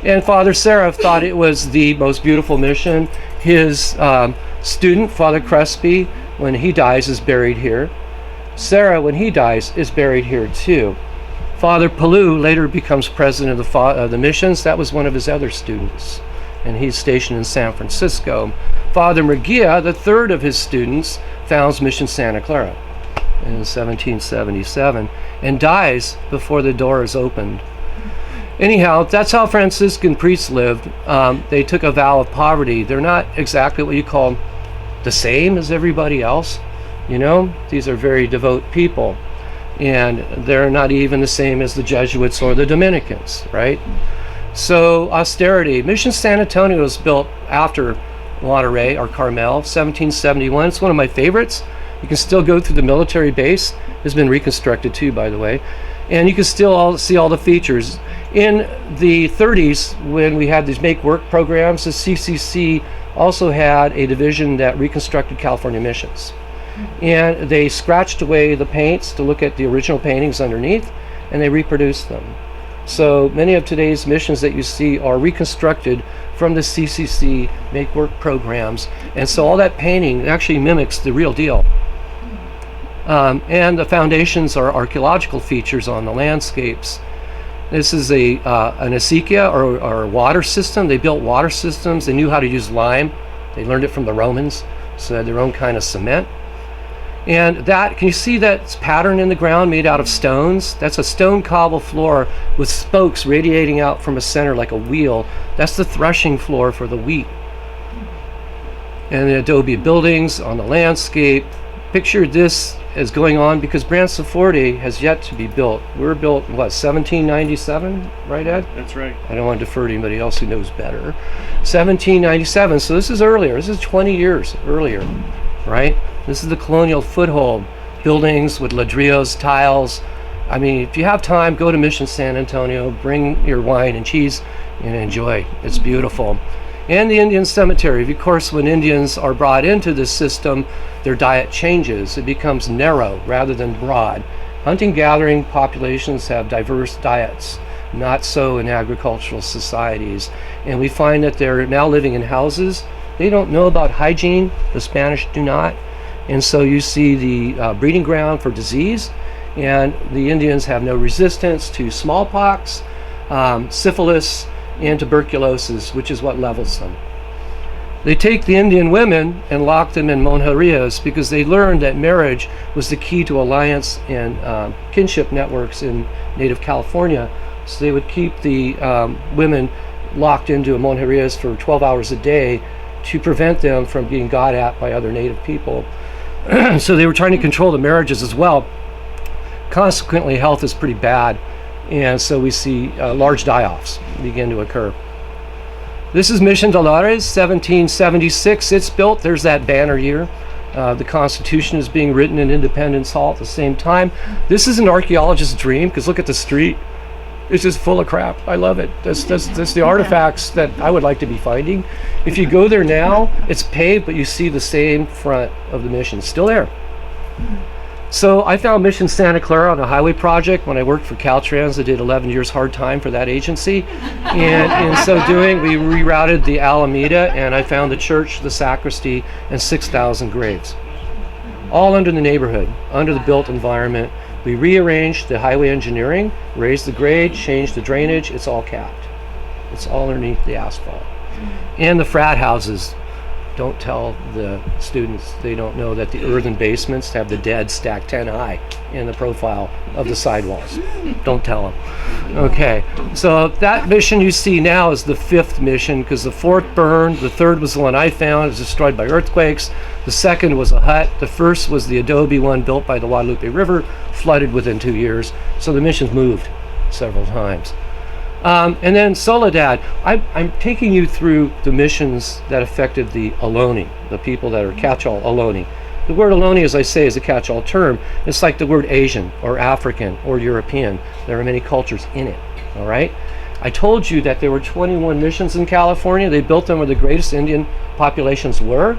And Father Seraph thought it was the most beautiful mission. His student, Father Crespi, when he dies, is buried here. Sarah, when he dies, is buried here too. Father Palou later becomes president of the missions. That was one of his other students, and he's stationed in San Francisco. Father Murguia, the third of his students, founds Mission Santa Clara in 1777 and dies before the door is opened. Anyhow, that's how Franciscan priests lived. They took a vow of poverty. They're not exactly what you call the same as everybody else. You know, these are very devout people. And they're not even the same as the Jesuits or the Dominicans, right? So austerity. Mission San Antonio was built after Monterey or Carmel, 1771. It's one of my favorites. You can still go through the military base. It's been reconstructed too, by the way. And you can still see all the features. In the 30s, when we had these make work programs, the CCC also had a division that reconstructed California missions. And they scratched away the paints to look at the original paintings underneath, and they reproduced them. So many of today's missions that you see are reconstructed from the CCC make work programs, and so all that painting actually mimics the real deal. And the foundations are archaeological features on the landscapes. This is an acequia or a water system. They built water systems. They knew how to use lime. They learned it from the Romans, so they had their own kind of cement. And that, can you see that pattern in the ground made out of stones? That's a stone cobble floor with spokes radiating out from a center like a wheel. That's the threshing floor for the wheat. And the adobe buildings on the landscape. Picture this as going on because Branciforte has yet to be built. We were built, what, 1797, right, Ed? That's right. I don't want to defer to anybody else who knows better. 1797, so this is earlier. This is 20 years earlier, right? This is the colonial foothold. Buildings with ladrillos, tiles. I mean, if you have time, go to Mission San Antonio, bring your wine and cheese, and enjoy. It's beautiful. And the Indian cemetery. Of course, when Indians are brought into this system, their diet changes. It becomes narrow rather than broad. Hunting-gathering populations have diverse diets, not so in agricultural societies. And we find that they're now living in houses. They don't know about hygiene. The Spanish do not. And so you see the breeding ground for disease, and the Indians have no resistance to smallpox, syphilis, and tuberculosis, which is what levels them. They take the Indian women and lock them in monterias because they learned that marriage was the key to alliance and kinship networks in native California. So they would keep the women locked into monterias for 12 hours a day to prevent them from being got at by other native people. So they were trying to control the marriages as well. Consequently, health is pretty bad, and so we see large die-offs begin to occur. This is Mission Dolores, 1776. It's built. There's that banner year. The Constitution is being written in Independence Hall at the same time. This is an archaeologist's dream, because look at the street. It's just full of crap. I love it. That's the artifacts that I would like to be finding. If you go there now, it's paved, but you see the same front of the mission. It's still there. So I found Mission Santa Clara on a highway project when I worked for Caltrans. I did 11 years hard time for that agency. And in so doing, we rerouted the Alameda, and I found the church, the sacristy, and 6,000 graves. All under the neighborhood, under the built environment. We rearranged the highway engineering, raised the grade, changed the drainage. It's all capped. It's all underneath the asphalt. And the frat houses. Don't tell the students, they don't know that the earthen basements have the dead stacked 10 high in the profile of the sidewalls. Don't tell them. Okay, so that mission you see now is the 5th mission, because the 4th burned, the 3rd was the one I found, it was destroyed by earthquakes, the 2nd was a hut, the 1st was the adobe one built by the Guadalupe River, flooded within 2 years, so the missions moved several times. And then Soledad, I'm taking you through the missions that affected the Ohlone, the people that are catch-all Ohlone. The word Ohlone, as I say, is a catch-all term. It's like the word Asian or African or European. There are many cultures in it, all right? I told you that there were 21 missions in California. They built them where the greatest Indian populations were.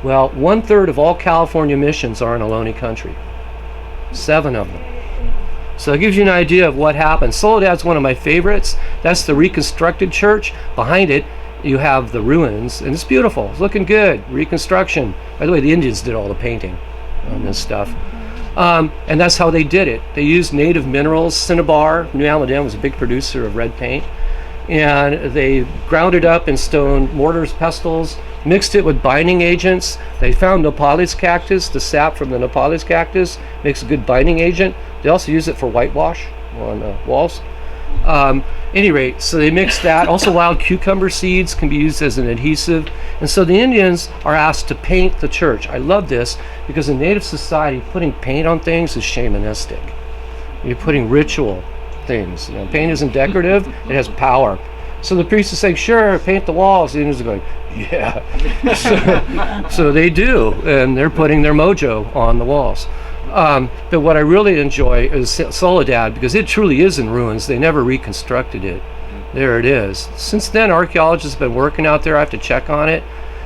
Well, 1/3 of all California missions are in Ohlone country. 7 of them. So it gives you an idea of what happened. Soledad's one of my favorites. That's the reconstructed church. Behind it, you have the ruins, and it's beautiful. It's looking good. Reconstruction. By the way, the Indians did all the painting on this stuff. And that's how they did it. They used native minerals. Cinnabar, New Almaden was a big producer of red paint. And they ground it up in stone mortars, pestles, mixed it with binding agents. They found nopales cactus. The sap from the nopales cactus makes a good binding agent. They also use it for whitewash on walls. Any rate, so they mix that. Also, wild cucumber seeds can be used as an adhesive. And so the Indians are asked to paint the church. I love this because in Native society, putting paint on things is shamanistic. You're putting ritual things. You know, paint isn't decorative, it has power. So the priest is saying, sure, paint the walls. The Indians are going, yeah. So they do, and they're putting their mojo on the walls. But what I really enjoy is Soledad, because it truly is in ruins. They never reconstructed it. There it is. Since then, archaeologists have been working out there. I have to check on it.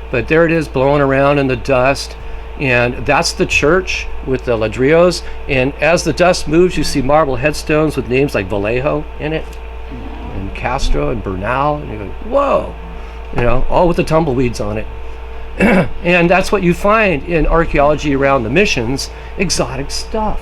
But there it is, blowing around in the dust. And that's the church with the ladrillos. And as the dust moves, you see marble headstones with names like Vallejo in it, and Castro and Bernal. And you go, whoa! You know, all with the tumbleweeds on it. And that's what you find in archaeology around the missions, exotic stuff.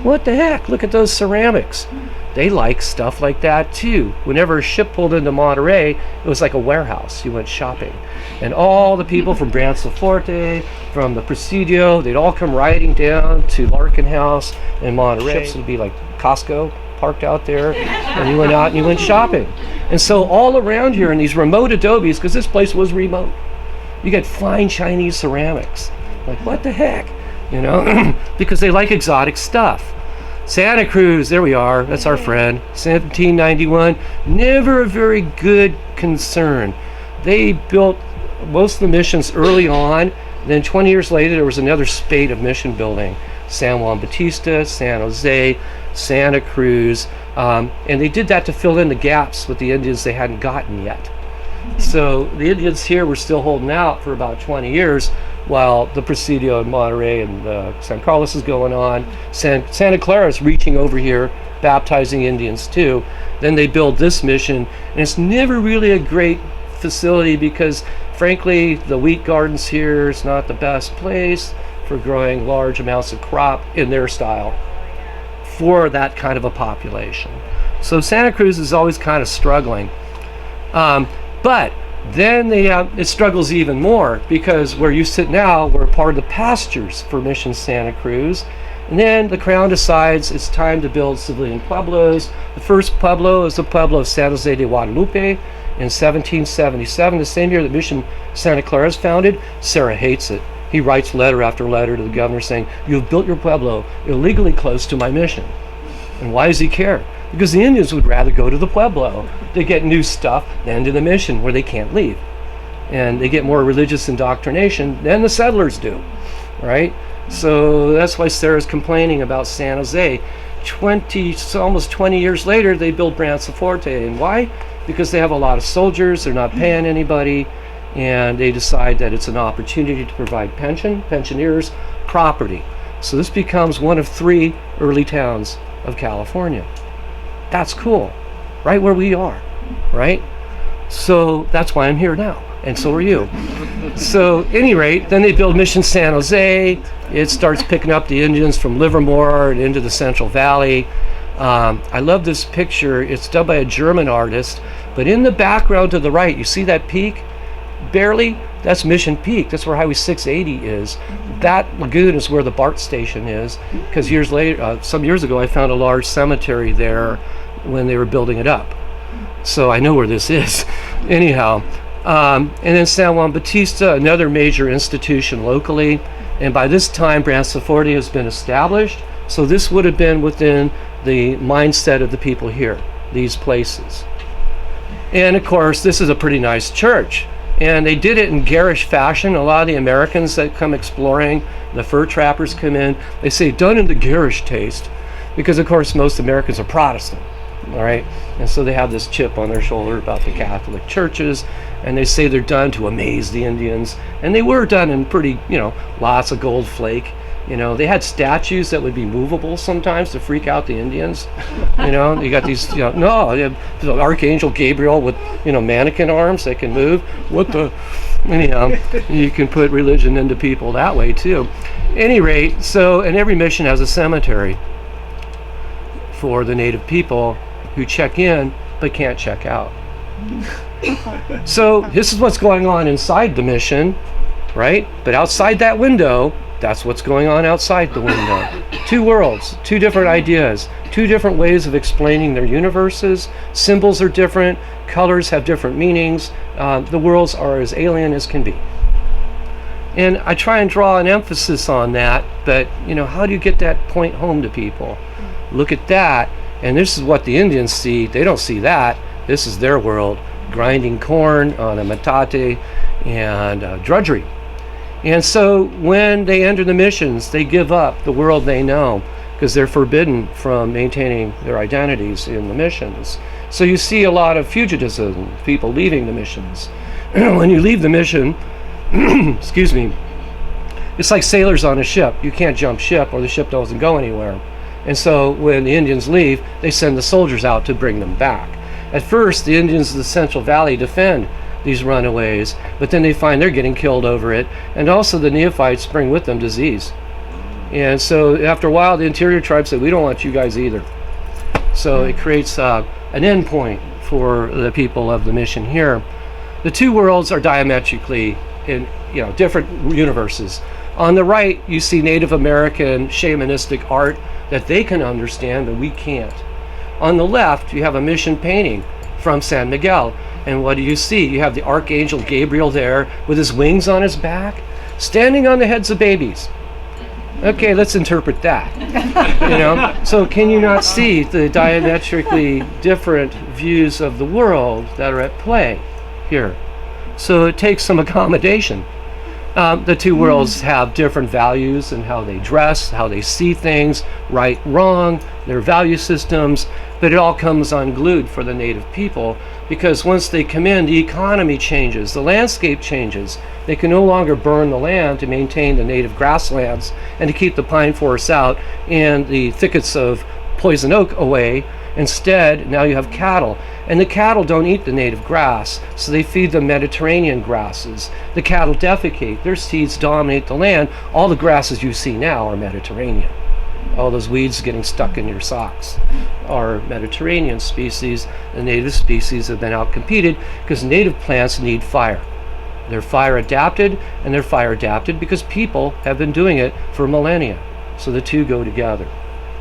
What the heck? Look at those ceramics. They like stuff like that too. Whenever a ship pulled into Monterey, it was like a warehouse. You went shopping. And all the people from Branciforte, from the Presidio, they'd all come riding down to Larkin House in Monterey. Ships would be like Costco parked out there, and you went out and you went shopping. And so all around here in these remote adobes, because this place was remote, you get fine Chinese ceramics. Like, what the heck? You know, because they like exotic stuff. Santa Cruz, there we are. That's our friend. 1791, never a very good concern. They built most of the missions early on. Then 20 years later, there was another spate of mission building. San Juan Bautista, San Jose, Santa Cruz. And they did that to fill in the gaps with the Indians they hadn't gotten yet. So the Indians here were still holding out for about 20 years while the Presidio in Monterey and San Carlos is going on. Santa Clara is reaching over here, baptizing Indians too. Then they build this mission, and it's never really a great facility because, frankly, the wheat gardens here is not the best place for growing large amounts of crop in their style for that kind of a population. So Santa Cruz is always kind of struggling. But then it struggles even more because where you sit now, we're part of the pastures for Mission Santa Cruz. And then the Crown decides it's time to build civilian pueblos. The first pueblo is the pueblo of San Jose de Guadalupe in 1777, the same year that Mission Santa Clara is founded. Serra hates it. He writes letter after letter to the governor saying, "You've built your pueblo illegally close to my mission." And why does he care? Because the Indians would rather go to the pueblo to get new stuff than to the mission where they can't leave. And they get more religious indoctrination than the settlers do, right? So that's why Sarah's complaining about San Jose. Almost 20 years later, they build Branciforte. And why? Because they have a lot of soldiers, they're not paying anybody, and they decide that it's an opportunity to provide pensioners, property. So this becomes one of 3 early towns of California. That's cool, right where we are, right? So that's why I'm here now, and so are you. So at any rate, then they build Mission San Jose. It starts picking up the Indians from Livermore and into the Central Valley. I love this picture. It's done by a German artist, but in the background to the right, you see that peak? Barely, that's Mission Peak. That's where Highway 680 is. That lagoon is where the BART station is, because some years ago, I found a large cemetery there when they were building it up. So I know where this is. Anyhow, and then San Juan Bautista, another major institution locally. And by this time, Branciforte has been established. So this would have been within the mindset of the people here, these places. And of course, this is a pretty nice church. And they did it in garish fashion. A lot of the Americans that come exploring, the fur trappers come in, they say done in the garish taste, because of course most Americans are Protestant, all right? And so they have this chip on their shoulder about the Catholic churches, and they say they're done to amaze the Indians. And they were done in pretty, lots of gold flake. They had statues that would be movable sometimes to freak out the Indians. You got these, they have the Archangel Gabriel with, mannequin arms that can move. Anyhow, you can put religion into people that way too. Any rate, and every mission has a cemetery for the native people who check in but can't check out. So this is what's going on inside the mission, right? But outside that window, that's what's going on outside the window. Two worlds, two different ideas, two different ways of explaining their universes. Symbols are different, colors have different meanings. The worlds are as alien as can be. And I try and draw an emphasis on that, but how do you get that point home to people? Look at that, and this is what the Indians see. They don't see that. This is their world, grinding corn on a metate and drudgery. And so when they enter the missions, they give up the world they know because they're forbidden from maintaining their identities in the missions. So you see a lot of fugitivism, people leaving the missions. When you leave the mission, excuse me, it's like sailors on a ship. You can't jump ship or the ship doesn't go anywhere. And so when the Indians leave, they send the soldiers out to bring them back. At first, the Indians of the Central Valley defend these runaways, but then they find they're getting killed over it, and also the neophytes bring with them disease. And so after a while, the interior tribes said, we don't want you guys either. So it creates an end point for the people of the mission here. The two worlds are diametrically in different universes. On the right, you see Native American shamanistic art that they can understand, but we can't. On the left, you have a mission painting from San Miguel. And what do you see? You have the Archangel Gabriel there with his wings on his back, standing on the heads of babies. Okay, let's interpret that. So can you not see the diametrically different views of the world that are at play here? So it takes some accommodation. The two worlds have different values in how they dress, how they see things, right, wrong, their value systems, but it all comes unglued for the native people because once they come in, the economy changes, the landscape changes. They can no longer burn the land to maintain the native grasslands and to keep the pine forests out and the thickets of poison oak away. Instead, now you have cattle, and the cattle don't eat the native grass, so they feed them Mediterranean grasses. The cattle defecate, their seeds dominate the land. All the grasses you see now are Mediterranean. All those weeds getting stuck in your socks are Mediterranean species. The native species have been outcompeted because native plants need fire. They're fire adapted, and they're fire adapted because people have been doing it for millennia. So the two go together,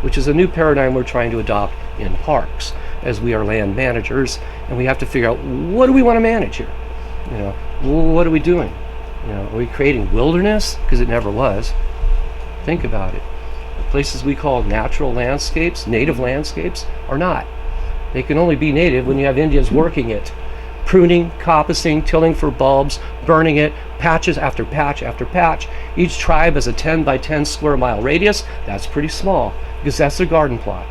which is a new paradigm we're trying to adopt in parks as we are land managers, and we have to figure out, what do we want to manage here? What are we doing? Are we creating wilderness? Because it never was. Think about it. The places we call natural landscapes, native landscapes, are not. They can only be native when you have Indians working it. Pruning, coppicing, tilling for bulbs, burning it, patches after patch after patch. Each tribe has a 10 by 10 square mile radius. That's pretty small because that's their garden plot.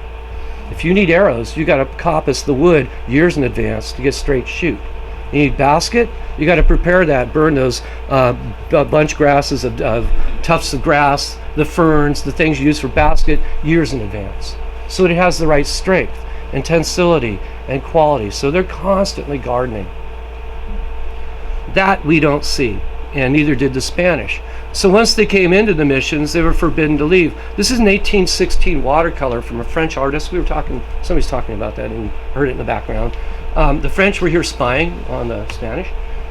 If you need arrows, you got to coppice the wood years in advance to get straight shoot. You need basket, you got to prepare that, burn those bunch grasses of tufts of grass, the ferns, the things you use for basket years in advance. So it has the right strength and tensility and quality. So they're constantly gardening. That we don't see, and neither did the Spanish. So once they came into the missions, they were forbidden to leave. This is an 1816 watercolor from a French artist. Somebody's talking about that and heard it in the background. The French were here spying on the Spanish,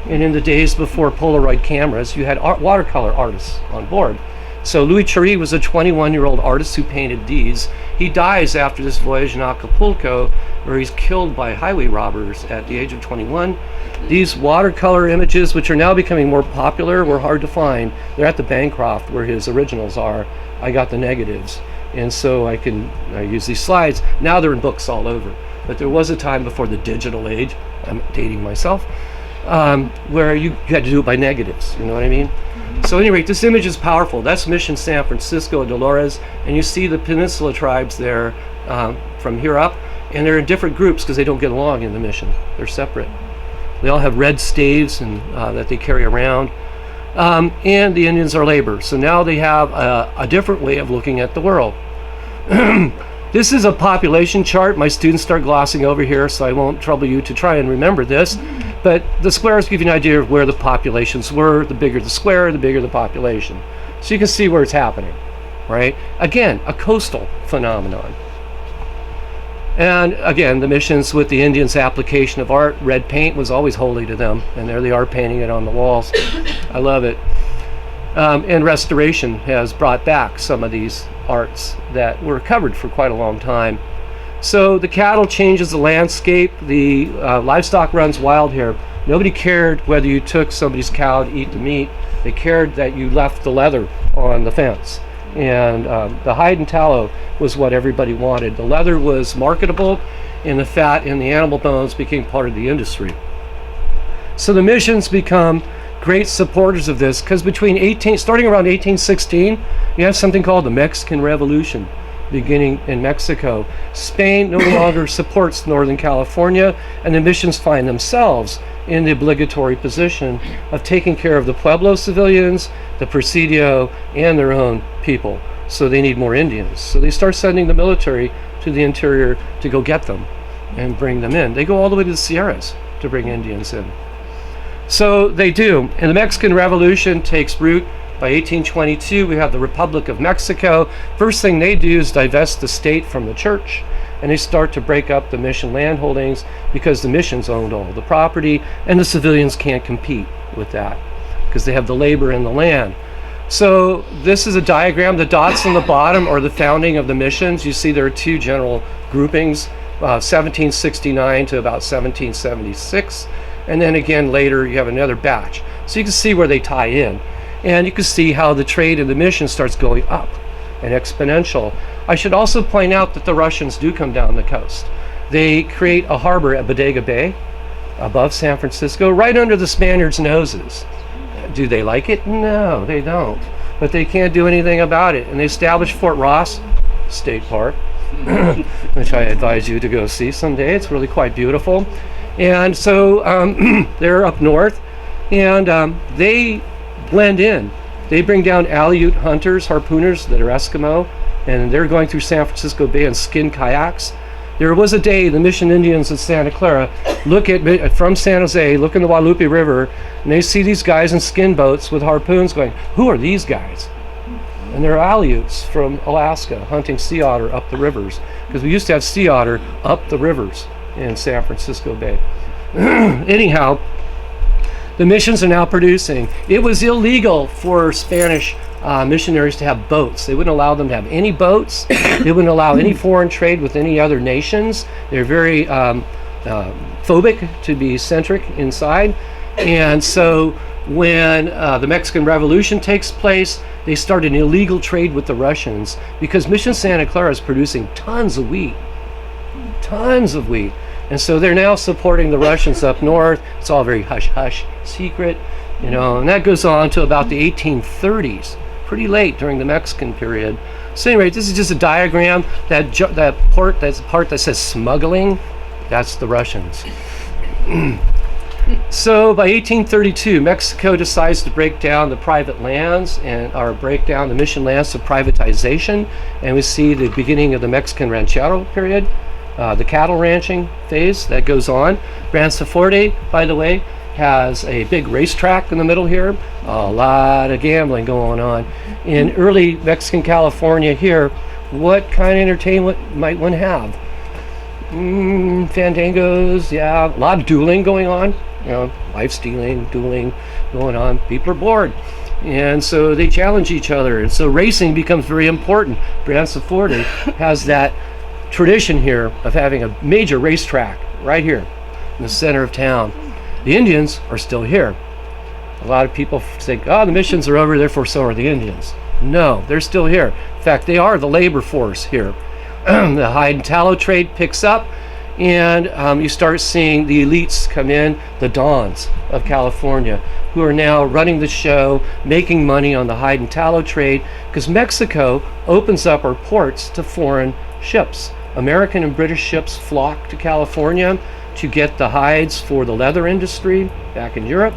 and in the days before Polaroid cameras, you had watercolor artists on board. So Louis Cherry was a 21-year-old artist who painted these. He dies after this voyage in Acapulco, where he's killed by highway robbers at the age of 21. These watercolor images, which are now becoming more popular, were hard to find. They're at the Bancroft, where his originals are. I got the negatives, and so I use these slides. Now they're in books all over. But there was a time before the digital age, I'm dating myself, where you had to do it by negatives, you know what I mean? So at any rate, this image is powerful. That's Mission San Francisco, Dolores, and you see the peninsula tribes there from here up, and they're in different groups because they don't get along in the mission. They're separate. They all have red staves and that they carry around, and the Indians are labor. So now they have a different way of looking at the world. This is a population chart. My students start glossing over here, so I won't trouble you to try and remember this. But the squares give you an idea of where the populations were. The bigger the square, the bigger the population. So you can see where it's happening, right? Again, a coastal phenomenon. And again, the missions with the Indians' application of art, red paint was always holy to them. And there they are painting it on the walls. I love it. And restoration has brought back some of these arts that were covered for quite a long time. So the cattle changes the landscape. The livestock runs wild here. Nobody cared whether you took somebody's cow to eat the meat. They cared that you left the leather on the fence. And the hide and tallow was what everybody wanted. The leather was marketable, and the fat and the animal bones became part of the industry. So the missions become great supporters of this, because starting around 1816, you have something called the Mexican Revolution beginning in Mexico. Spain no longer supports Northern California, and the missions find themselves in the obligatory position of taking care of the pueblo civilians, the presidio, and their own people. So they need more Indians. So they start sending the military to the interior to go get them and bring them in. They go all the way to the Sierras to bring Indians in. So they do. And the Mexican Revolution takes root. By 1822, we have the Republic of Mexico. First thing they do is divest the state from the church, and they start to break up the mission land holdings because the missions owned all the property, and the civilians can't compete with that because they have the labor and the land. So this is a diagram. The dots on the bottom are the founding of the missions. You see there are two general groupings, 1769 to about 1776, and then again later you have another batch. So you can see where they tie in. And you can see how the trade and the mission starts going up and exponential. I should also point out that the Russians do come down the coast. They create a harbor at Bodega Bay above San Francisco, right under the Spaniards' noses. Do they like it? No, they don't. But they can't do anything about it. And they establish Fort Ross State Park, which I advise you to go see someday. It's really quite beautiful. And so they're up north, and they blend in. They bring down Aleut hunters, harpooners that are Eskimo, and they're going through San Francisco Bay in skin kayaks. There was a day the Mission Indians in Santa Clara look at from San Jose, look in the Guadalupe River, and they see these guys in skin boats with harpoons going, who are these guys? And they're Aleuts from Alaska hunting sea otter up the rivers, because we used to have sea otter up the rivers in San Francisco Bay. Anyhow, the missions are now producing. It was illegal for Spanish missionaries to have boats. They wouldn't allow them to have any boats. They wouldn't allow any foreign trade with any other nations. They're very phobic, to be centric inside. And so when the Mexican Revolution takes place, they start an illegal trade with the Russians, because Mission Santa Clara is producing tons of wheat. Tons of wheat. And so they're now supporting the Russians up north. It's all very hush-hush, secret, and that goes on to about the 1830s, pretty late during the Mexican period. So anyway, this is just a diagram. That's the part that says smuggling, that's the Russians. So by 1832, Mexico decides to break down the private lands or break down the mission lands to privatization, and we see the beginning of the Mexican ranchero period. The cattle ranching phase that goes on. Branciforte, by the way, has a big racetrack in the middle here. A lot of gambling going on. In early Mexican California here, what kind of entertainment might one have? Fandangos, yeah, a lot of dueling going on. Life stealing, dueling going on. People are bored. And so they challenge each other. And so racing becomes very important. Branciforte has that tradition here of having a major racetrack right here in the center of town. The Indians are still here. A lot of people think, oh, the missions are over, therefore so are the Indians. No, they're still here. In fact, they are the labor force here. The hide and tallow trade picks up, and you start seeing the elites come in, the Dons of California, who are now running the show, making money on the hide and tallow trade, because Mexico opens up our ports to foreign ships. American and British ships flock to California to get the hides for the leather industry back in Europe.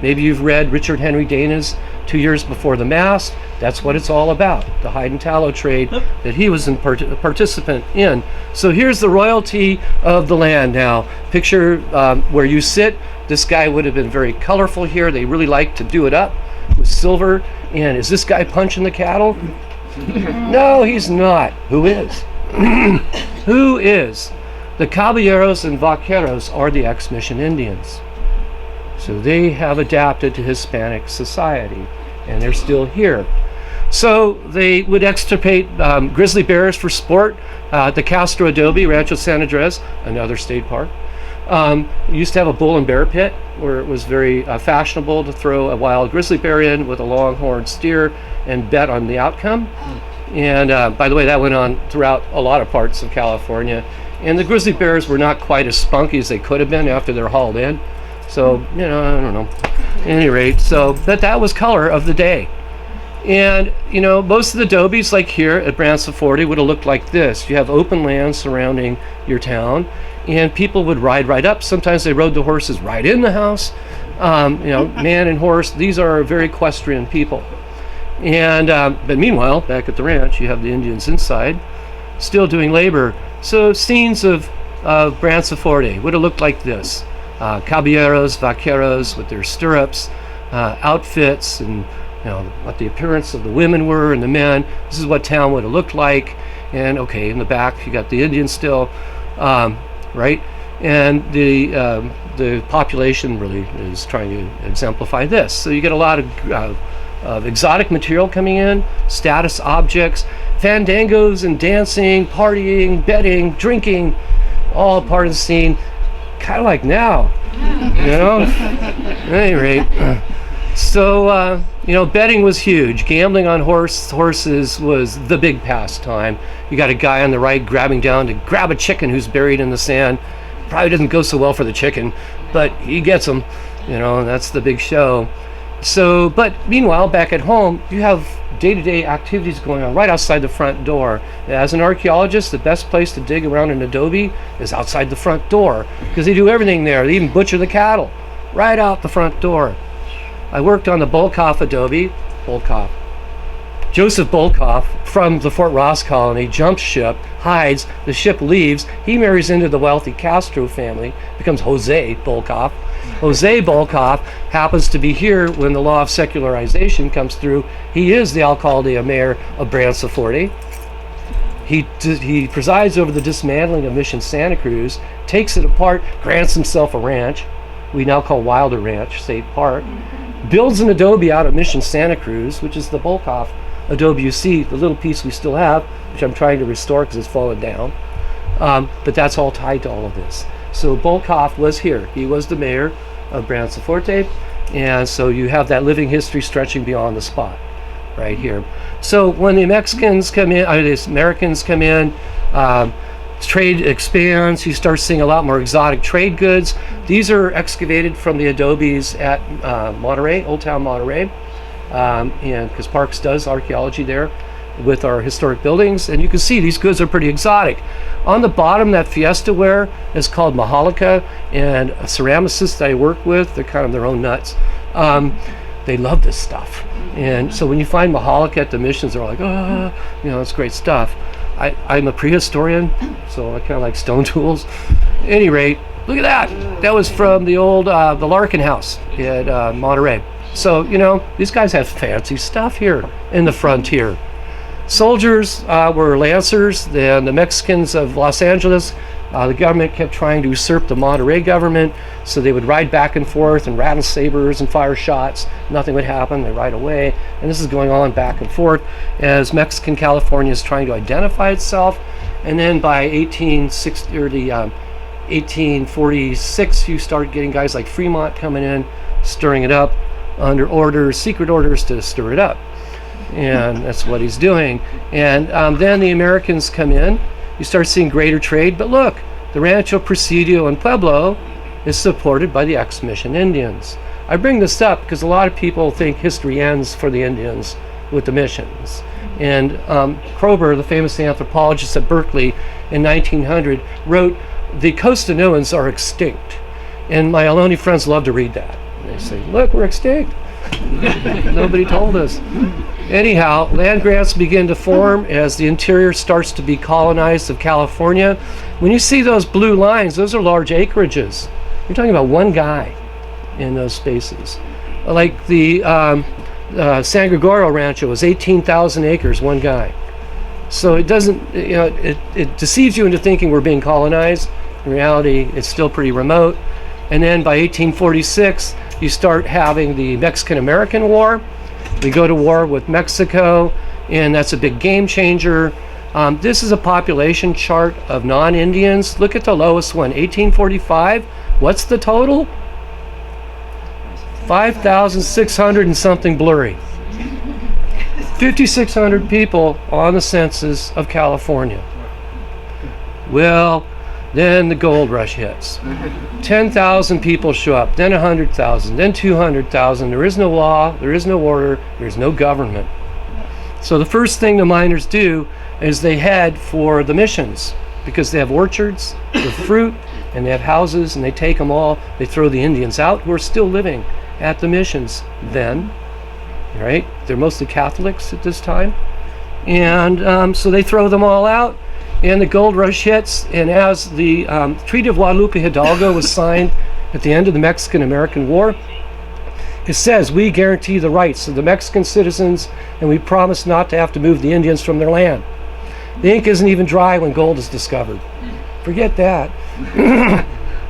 Maybe you've read Richard Henry Dana's 2 Years Before the Mast. That's what it's all about, the hide and tallow trade that he was a participant in. So here's the royalty of the land now. Picture where you sit. This guy would have been very colorful here. They really like to do it up with silver. And is this guy punching the cattle? No, he's not. Who is? Who is? The caballeros and vaqueros are the ex-mission Indians. So they have adapted to Hispanic society, and they're still here. So they would extirpate grizzly bears for sport. The Castro Adobe, Rancho San Andres, another state park, used to have a bull and bear pit where it was very fashionable to throw a wild grizzly bear in with a longhorn steer and bet on the outcome. And by the way, that went on throughout a lot of parts of California. And the grizzly bears were not quite as spunky as they could have been after they're hauled in. So, I don't know. At any rate, but that was color of the day. And, most of the adobes, like here at Branciforte, would have looked like this. You have open land surrounding your town, and people would ride right up. Sometimes they rode the horses right in the house. Man and horse, these are very equestrian people. And but meanwhile, back at the ranch, you have the Indians inside, still doing labor. So scenes of Branciforte would have looked like this. Caballeros, vaqueros with their stirrups, outfits, and what the appearance of the women were and the men. This is what town would have looked like. And okay, in the back you got the Indians still, right? And the population really is trying to exemplify this. So you get a lot of exotic material coming in, status objects, fandangos and dancing, partying, betting, drinking, all part of the scene. Kind of like now, At any rate. So, betting was huge. Gambling on horses was the big pastime. You got a guy on the right grabbing down to grab a chicken who's buried in the sand. Probably doesn't go so well for the chicken, but he gets them, and that's the big show. So, but meanwhile, back at home, you have day-to-day activities going on right outside the front door. As an archaeologist, the best place to dig around an adobe is outside the front door, because they do everything there. They even butcher the cattle right out the front door. I worked on the Bolkoff adobe. Joseph Bolkoff from the Fort Ross colony jumps ship, hides, the ship leaves, he marries into the wealthy Castro family, becomes Jose Bolkoff. Jose Bolkoff happens to be here when the law of secularization comes through. He is the alcalde mayor of Branciforte. He presides over the dismantling of Mission Santa Cruz, takes it apart, grants himself a ranch, we now call Wilder Ranch State Park, builds an adobe out of Mission Santa Cruz, which is the Bolkoff adobe you see, the little piece we still have, which I'm trying to restore because it's fallen down. But that's all tied to all of this. So Bolkoff was here. He was the mayor of Branciforte, and so you have that living history stretching beyond the spot right here. So when the Mexicans come in, the Americans come in, trade expands, you start seeing a lot more exotic trade goods. These are excavated from the adobes at Monterey, Old Town Monterey, and because Parks does archaeology there with our historic buildings, and you can see these goods are pretty exotic. On the bottom, that Fiesta ware is called Mahalika, and ceramicists that I work with, they're kind of their own nuts. They love this stuff, and so when you find Mahalika at the missions, they're all like, it's great stuff. I'm a prehistorian, so I kind of like stone tools. At any rate, look at that. That was from the old the Larkin House at Monterey. So, these guys have fancy stuff here in the frontier. Soldiers were lancers. Then the Mexicans of Los Angeles, the government kept trying to usurp the Monterey government, so they would ride back and forth and rattle sabers and fire shots. Nothing would happen. They ride away. And this is going on back and forth as Mexican California is trying to identify itself. And then by 1846, you start getting guys like Fremont coming in, stirring it up under orders, secret orders to stir it up. And that's what he's doing. And then the Americans come in. You start seeing greater trade. But look, the Rancho Presidio and Pueblo is supported by the ex-mission Indians. I bring this up because a lot of people think history ends for the Indians with the missions. And Kroeber, the famous anthropologist at Berkeley in 1900, wrote, "The Costanoans are extinct." And my Ohlone friends love to read that. They say, look, we're extinct. Nobody told us. Anyhow, land grants begin to form as the interior starts to be colonized of California. When you see those blue lines, those are large acreages. You're talking about one guy in those spaces. Like the San Gregorio Rancho was 18,000 acres, one guy. So it doesn't, it deceives you into thinking we're being colonized. In reality, it's still pretty remote. And then by 1846, you start having the Mexican-American War, We go to war with Mexico, and that's a big game changer. This is a population chart of non-Indians. Look at the lowest one, 1845. What's the total? 5,600 and something blurry. 5,600 people on the census of California. Well, then the gold rush hits. 10,000 people show up, then 100,000, then 200,000. There is no law, there is no order, there's no government. So the first thing the miners do is they head for the missions, because they have orchards with fruit, and they have houses, and they take them all. They throw the Indians out who are still living at the missions then, right? They're mostly Catholics at this time. And so they throw them all out, and the gold rush hits. And as the Treaty of Guadalupe Hidalgo was signed at the end of the Mexican-American War, it says we guarantee the rights of the Mexican citizens, and we promise not to have to move the Indians from their land. The ink isn't even dry when gold is discovered. Forget that.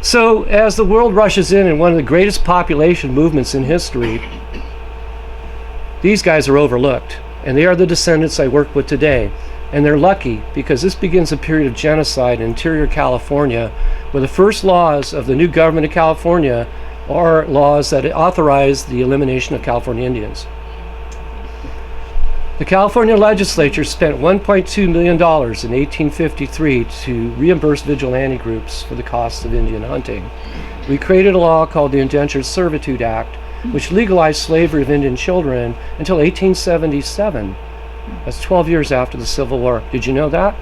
So as the world rushes in one of the greatest population movements in history, these guys are overlooked, and they are the descendants I work with today. And they're lucky, because this begins a period of genocide in interior California, where the first laws of the new government of California are laws that authorize the elimination of California Indians. The California legislature spent $1.2 million in 1853 to reimburse vigilante groups for the costs of Indian hunting. We created a law called the Indentured Servitude Act, which legalized slavery of Indian children until 1877. That's 12 years after the Civil War. Did you know that?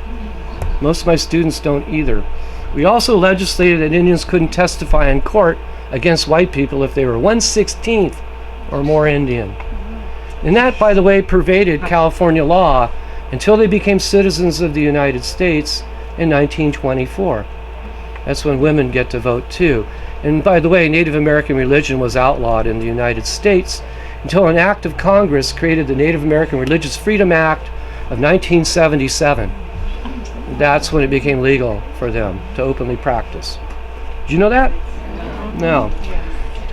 Most of my students don't either. We also legislated that Indians couldn't testify in court against white people if they were 1/16 or more Indian. And that, by the way, pervaded California law until they became citizens of the United States in 1924. That's when women get to vote too. And by the way, Native American religion was outlawed in the United States until an act of Congress created the Native American Religious Freedom Act of 1977. That's when it became legal for them to openly practice. Did you know that? No.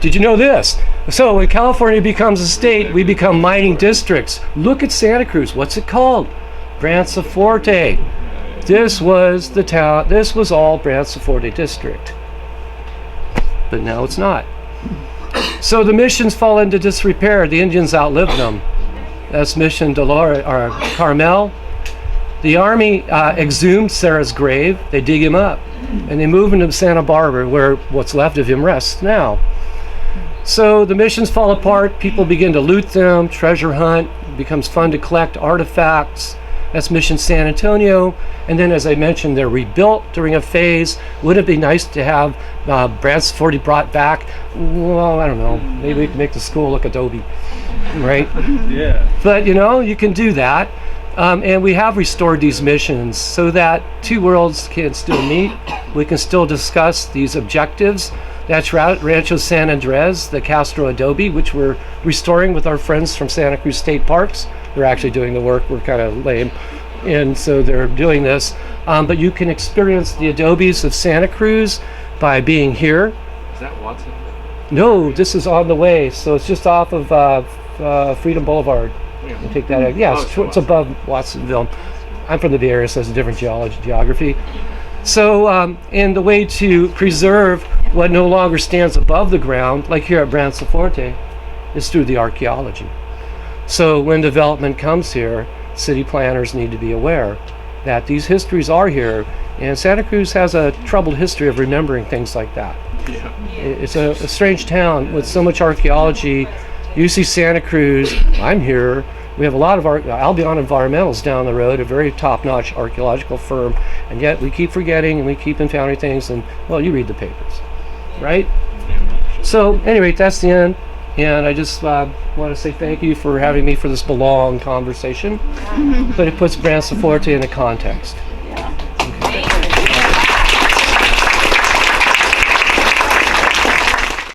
Did you know this? So when California becomes a state, we become mining districts. Look at Santa Cruz. What's it called? Branciforte. This was the town. This was all Branciforte district. But now it's not. So the missions fall into disrepair. The Indians outlived them. That's Mission Dolores or Carmel. The army exhumed Sarah's grave. They dig him up, and they move him to Santa Barbara, where what's left of him rests now. So the missions fall apart. People begin to loot them, treasure hunt. It becomes fun to collect artifacts. That's Mission San Antonio. And then, as I mentioned, they're rebuilt during a phase. Wouldn't it be nice to have Branciforte brought back? Well, I don't know. Maybe we can make the school look Adobe, right? Yeah. But, you can do that. And we have restored these missions so that two worlds can still meet. We can still discuss these objectives. That's Rancho San Andres, the Castro Adobe, which we're restoring with our friends from Santa Cruz State Parks. They're actually doing the work. We're kind of lame. And so they're doing this. But you can experience the adobes of Santa Cruz by being here. Is that Watson? No, this is on the way. So it's just off of Freedom Boulevard. You take that out. Yeah, it's above Watsonville. I'm from the Bay Area, so it's a different geography. So, and the way to preserve what no longer stands above the ground, like here at Branciforte, is through the archaeology. So when development comes here, city planners need to be aware that these histories are here, and Santa Cruz has a troubled history of remembering things like that. Yeah. It's a strange town with so much archaeology. You see Santa Cruz, I'm here. We have a lot of Albion Environmentals down the road, a very top-notch archaeological firm, and yet we keep forgetting and we keep encountering things, and, well, you read the papers, right? So, anyway, that's the end, and I just want to say thank you for having me for this long conversation, but it puts Branciforte in a context.